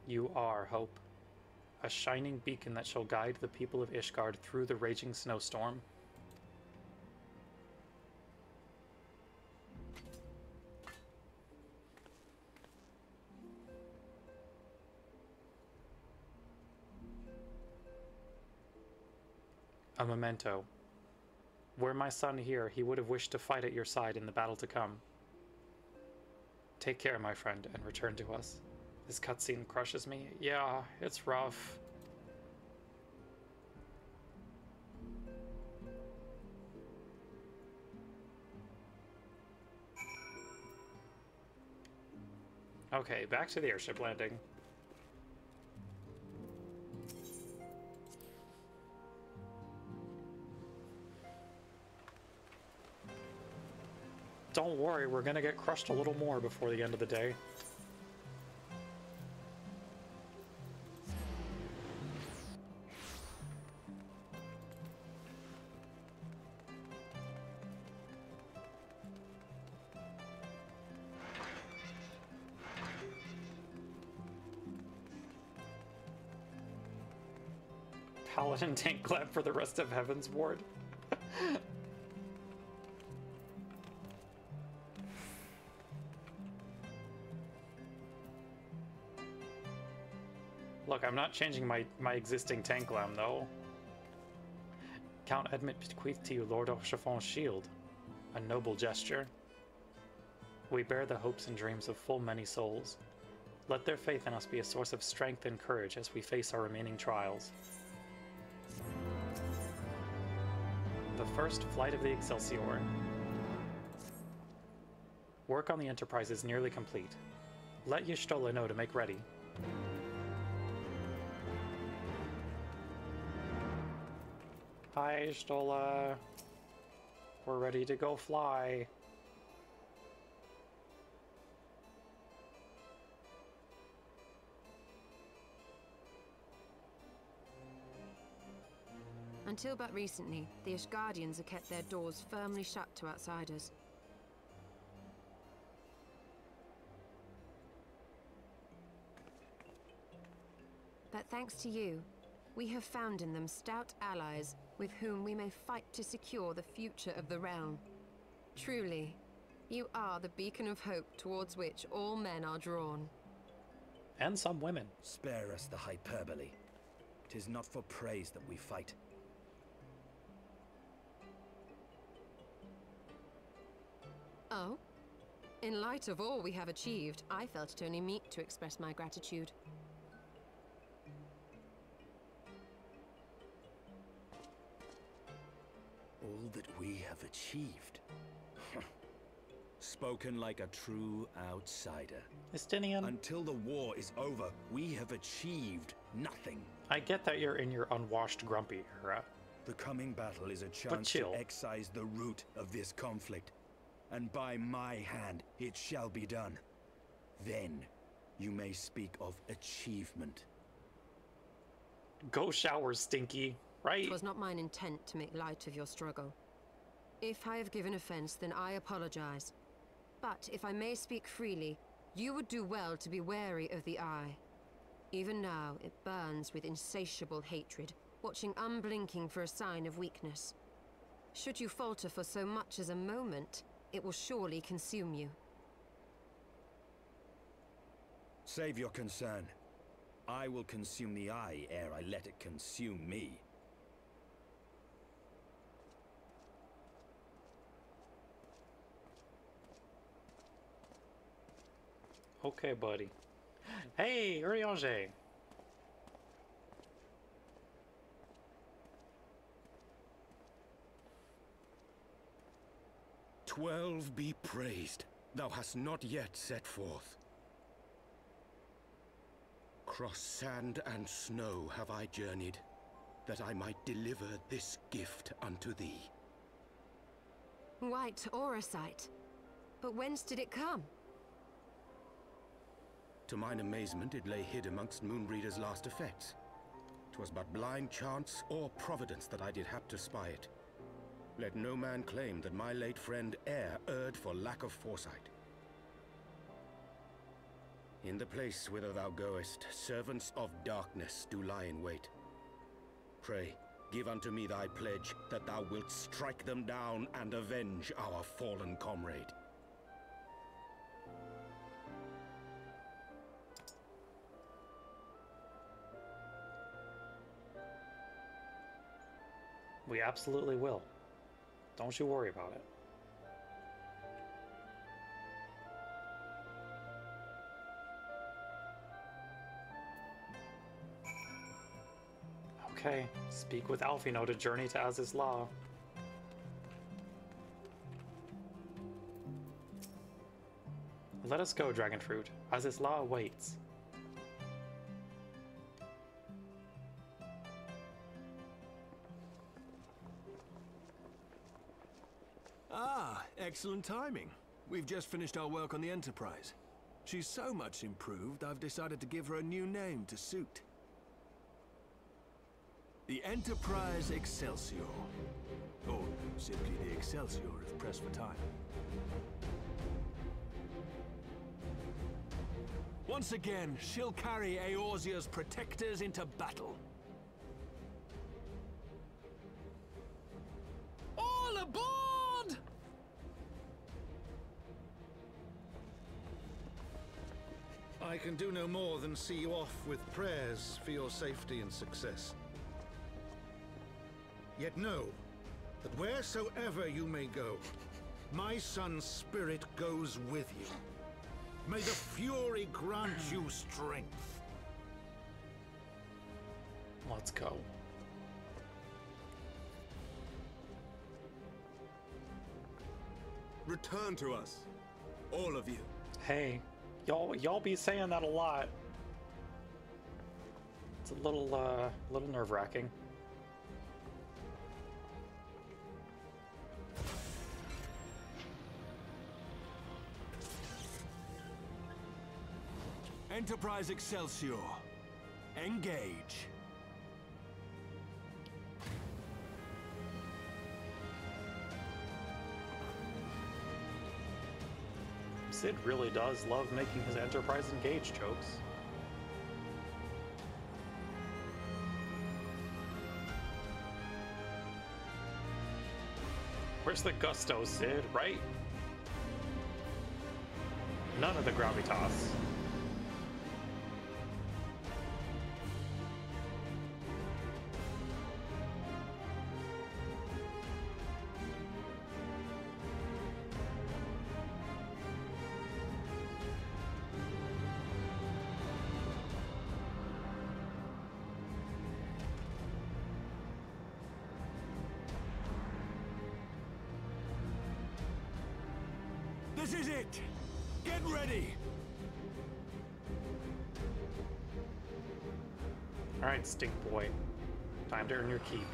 Speaker 1: You are hope, a shining beacon that shall guide the people of Ishgard through the raging snowstorm. A memento. Were my son here, he would have wished to fight at your side in the battle to come. Take care, my friend, and return to us. This cutscene crushes me. Yeah, it's rough. Okay, back to the airship landing. Don't worry, we're gonna get crushed a little more before the end of the day. Paladin tank clap for the rest of Heavensward. Look, I'm not changing my existing tank lamb, though. Count Edmund bequeathed to you Lord Chiffon's shield. A noble gesture. We bear the hopes and dreams of full many souls. Let their faith in us be a source of strength and courage as we face our remaining trials. The first flight of the Excelsior. Work on the Enterprise is nearly complete. Let Y'shtola know to make ready. Hi, Y'shtola. We're ready to go fly.
Speaker 2: Until but recently, the Ishgardians have kept their doors firmly shut to outsiders. But thanks to you, we have found in them stout allies with whom we may fight to secure the future of the realm. Truly, you are the beacon of hope towards which all men are drawn.
Speaker 1: And some women.
Speaker 6: Spare us the hyperbole. 'Tis not for praise that we fight.
Speaker 2: Oh? In light of all we have achieved, I felt it only meet to express my gratitude.
Speaker 6: All that we have achieved. Spoken like a true outsider.
Speaker 1: Estinian.
Speaker 6: Until the war is over, we have achieved nothing.
Speaker 1: I get that you're in your unwashed, grumpy era.
Speaker 6: The coming battle is a chance to excise the root of this conflict. And by my hand, it shall be done. Then, you may speak of achievement.
Speaker 1: Go shower, Stinky, right?
Speaker 2: It was not mine intent to make light of your struggle. If I have given offense, then I apologize. But if I may speak freely, you would do well to be wary of the Eye. Even now, it burns with insatiable hatred, watching unblinking for a sign of weakness. Should you falter for so much as a moment, it will surely consume you.
Speaker 6: Save your concern. I will consume the Eye ere I let it consume me.
Speaker 1: Okay, buddy. Hey, Urianger!
Speaker 6: 12 be praised. Thou hast not yet set forth. Cross sand and snow have I journeyed, that I might deliver this gift unto thee.
Speaker 2: White aura sight. But whence did it come?
Speaker 6: To mine amazement, it lay hid amongst Moonbreeder's last effects. 'Twas but blind chance or providence that I did hap to spy it. Let no man claim that my late friend erred for lack of foresight. In the place whither thou goest, servants of darkness do lie in wait. Pray, give unto me thy pledge that thou wilt strike them down and avenge our fallen comrade.
Speaker 1: We absolutely will. Don't you worry about it. Okay, speak with Alfino to journey to Aziz's Law. Let us go, Dragonfruit. Aziz's Law awaits.
Speaker 7: Ah, excellent timing. We've just finished our work on the Enterprise. She's so much improved, I've decided to give her a new name to suit. The Enterprise Excelsior. Or simply the Excelsior if pressed for time. Once again, she'll carry Eorzea's protectors into battle. All aboard!
Speaker 8: I can do no more than see you off with prayers for your safety and success. Yet know that wheresoever you may go, my son's spirit goes with you. May the Fury grant you strength.
Speaker 1: Let's go.
Speaker 7: Return to us, all of you.
Speaker 1: Hey, y'all be saying that a lot. It's a little nerve-wracking.
Speaker 7: Enterprise Excelsior. Engage.
Speaker 1: Sid really does love making his Enterprise Engage jokes. Where's the gusto, Sid, right? None of the gravitas.
Speaker 7: This is it! Get ready!
Speaker 1: Alright, stink boy. Time to earn your keep.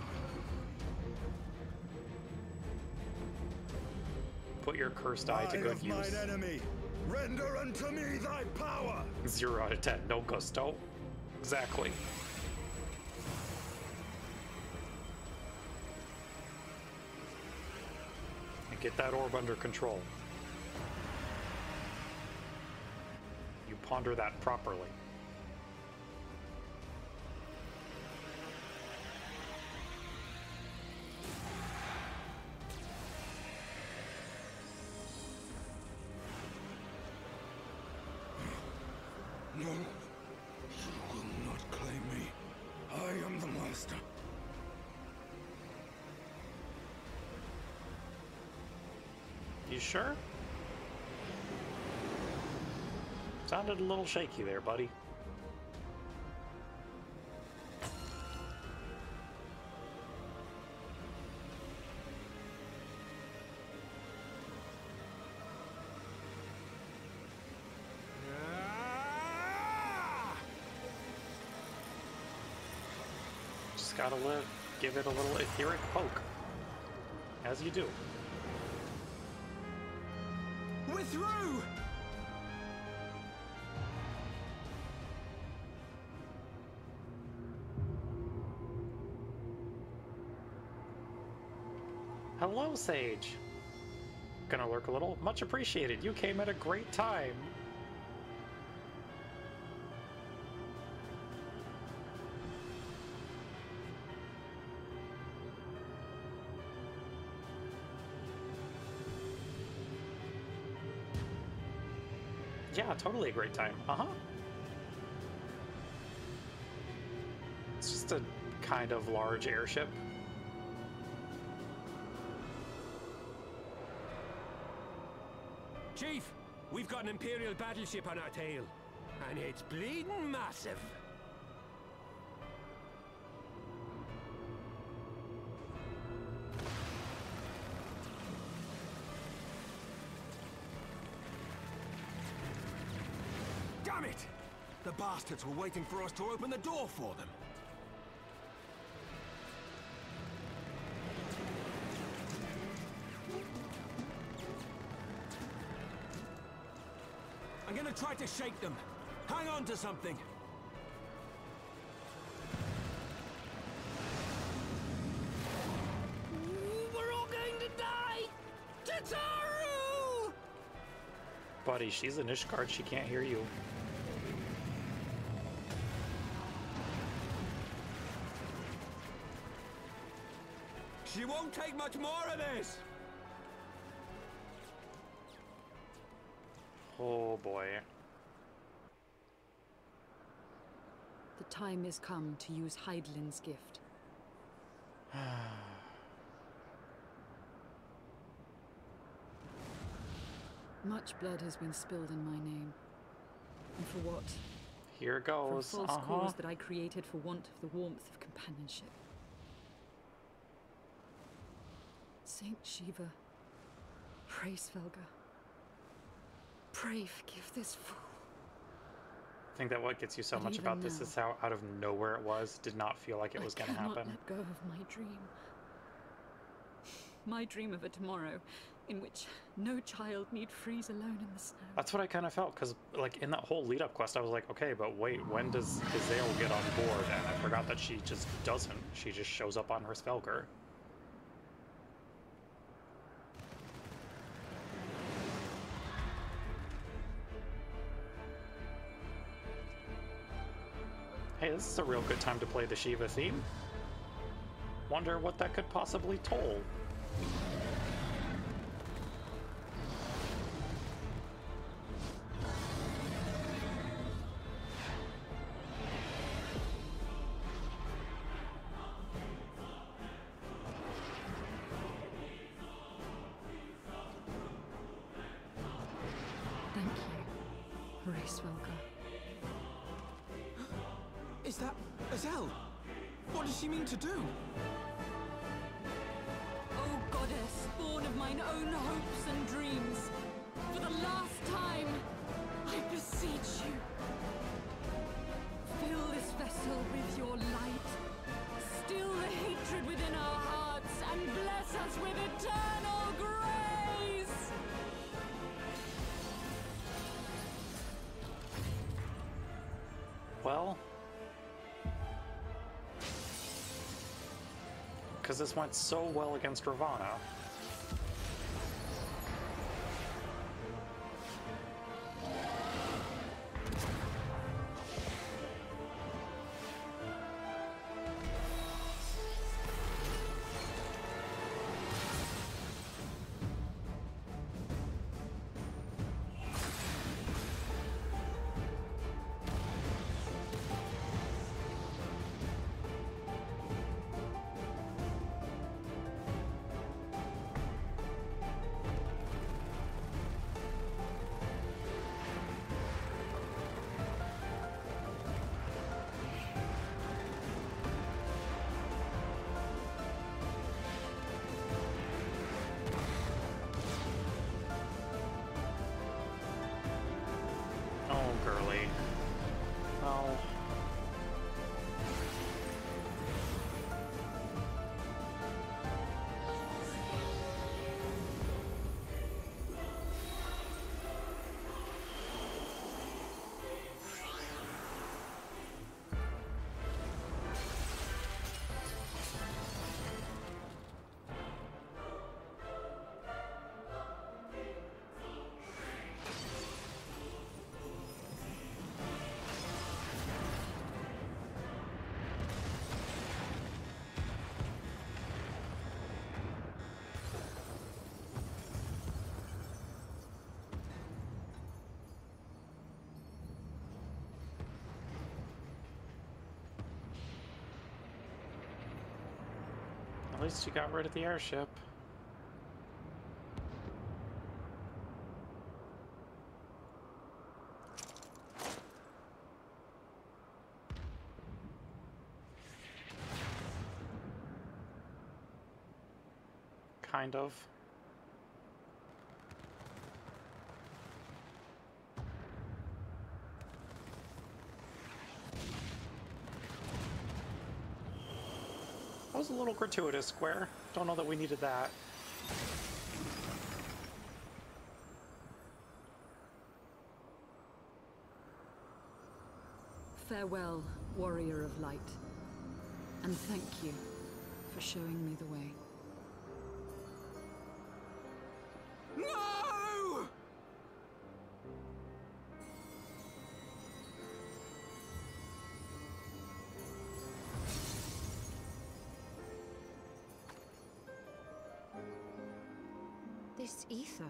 Speaker 1: Put your cursed eye to good use.
Speaker 6: Mine enemy, render unto me thy power!
Speaker 1: 0 out of 10, no gusto. Exactly. And get that orb under control. You ponder that properly.
Speaker 6: No, you will not claim me. I am the master.
Speaker 1: You sure? Sounded a little shaky there, buddy. Just gotta give it a little etheric poke. As you do.
Speaker 4: We're through!
Speaker 1: Hello, Sage. Gonna lurk a little. Much appreciated. You came at a great time. Yeah, totally a great time. Uh-huh. It's just a kind of large airship.
Speaker 9: Chief, we've got an Imperial battleship on our tail, and it's bleeding massive.
Speaker 7: Damn it! The bastards were waiting for us to open the door for them. I'm gonna try to shake them. Hang on to something.
Speaker 3: We're all going to die! Tataru!
Speaker 1: Buddy, she's an Ishgard. She can't hear you.
Speaker 9: She won't take much more of this!
Speaker 1: Oh boy.
Speaker 10: The time has come to use Hydaelyn's gift. Much blood has been spilled in my name. And for what?
Speaker 1: Here it
Speaker 10: For a
Speaker 1: goes.
Speaker 10: false cause that I created for want of the warmth of companionship. Saint Shiva, pray Svelga. Pray forgive this fool.
Speaker 1: I think that what gets you so
Speaker 10: But
Speaker 1: much
Speaker 10: even
Speaker 1: about this is how out of nowhere it was. Did not feel like it was going to
Speaker 10: I
Speaker 1: happen.
Speaker 10: cannot let go of my dream. My dream of a tomorrow in which no child need freeze alone in the snow.
Speaker 1: That's what I kind of felt, because like in that whole lead-up quest, I was like, okay, but wait, when does Hazael get on board? And I forgot that she just doesn't. She just shows up on her Svelger. Hey, this is a real good time to play the Shiva theme. Wonder what that could possibly toll.
Speaker 10: Thank you, Svelga.
Speaker 4: Is that Hazael? What does she mean to do?
Speaker 10: O goddess, born of mine own hopes and dreams, for the last time, I beseech you. Fill this vessel with your light, still the hatred within our hearts, and bless us with eternal grace!
Speaker 1: Well, because this went so well against Ravana. At least you got rid of the airship. Kind of. That was a little gratuitous, Square. Don't know that we needed that.
Speaker 10: Farewell, warrior of light. And thank you for showing me the way.
Speaker 7: No!
Speaker 2: This ether.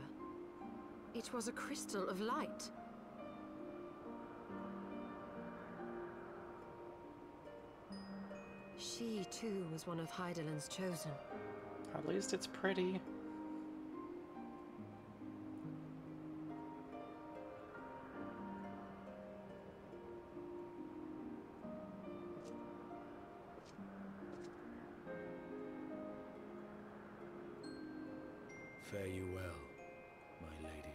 Speaker 2: It was a crystal of light. She, too, was one of Hydaelyn's chosen.
Speaker 1: At least it's pretty.
Speaker 6: Fare you well, my lady.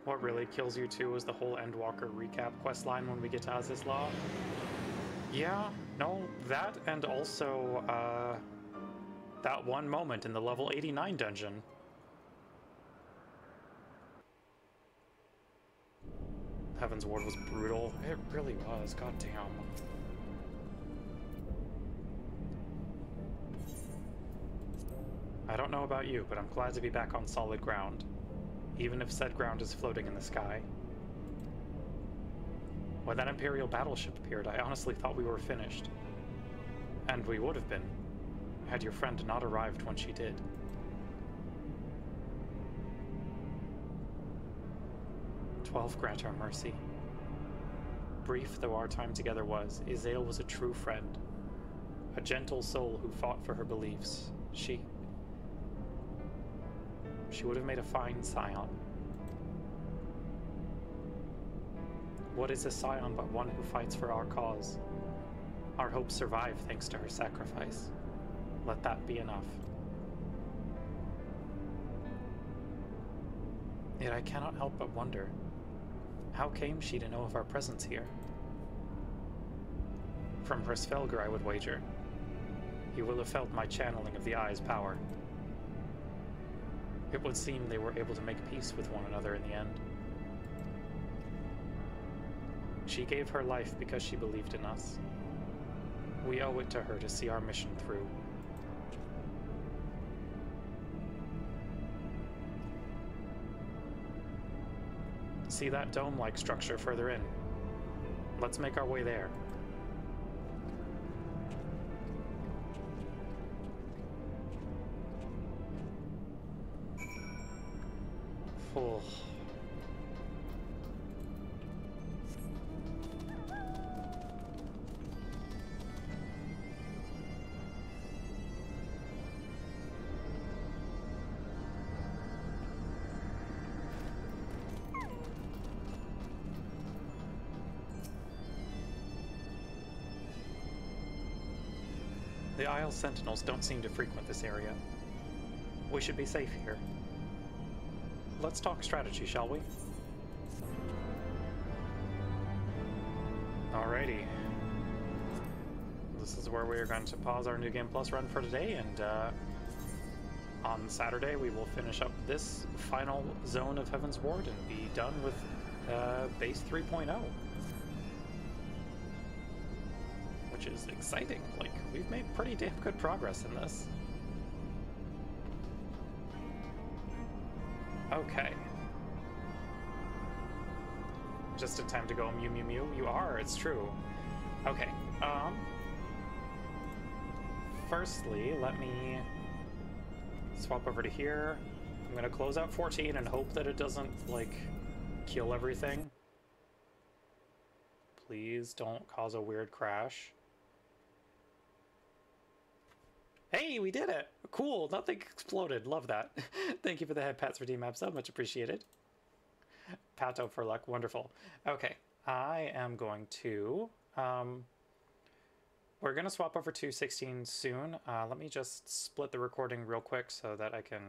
Speaker 1: What really kills you too is the whole Endwalker recap questline when we get to Azislaw. Yeah, no, that and also that one moment in the level 89 dungeon. Heavensward was brutal. It really was, goddamn. I don't know about you, but I'm glad to be back on solid ground. Even if said ground is floating in the sky. When that Imperial battleship appeared, I honestly thought we were finished. And we would have been, had your friend not arrived when she did. Twelve grant our mercy. Brief though our time together was, Izael was a true friend. A gentle soul who fought for her beliefs. She would have made a fine scion. What is a scion but one who fights for our cause? Our hopes survive thanks to her sacrifice. Let that be enough. Yet I cannot help but wonder, how came she to know of our presence here? From Hrsvelgr, I would wager. He will have felt my channeling of the Eye's power. It would seem they were able to make peace with one another in the end. She gave her life because she believed in us. We owe it to her to see our mission through. See that dome-like structure further in? Let's make our way there. Oh. The Isle Sentinels don't seem to frequent this area. We should be safe here. Let's talk strategy, shall we? Alrighty. This is where we are going to pause our New Game Plus run for today, and on Saturday we will finish up this final zone of Heavensward and be done with base 3.0. Which is exciting. Like, we've made pretty damn good progress in this. Okay. Just in time to go mew mew mew. You are, it's true. Okay, firstly, let me swap over to here. I'm gonna close out 14 and hope that it doesn't, like, kill everything. Please don't cause a weird crash. Hey, we did it! Cool, nothing exploded. Love that. Thank you for the head pats for DMAP, so much appreciated. Pato for luck, wonderful. Okay, I am going to... we're going to swap over to 16 soon. Let me just split the recording real quick so that I can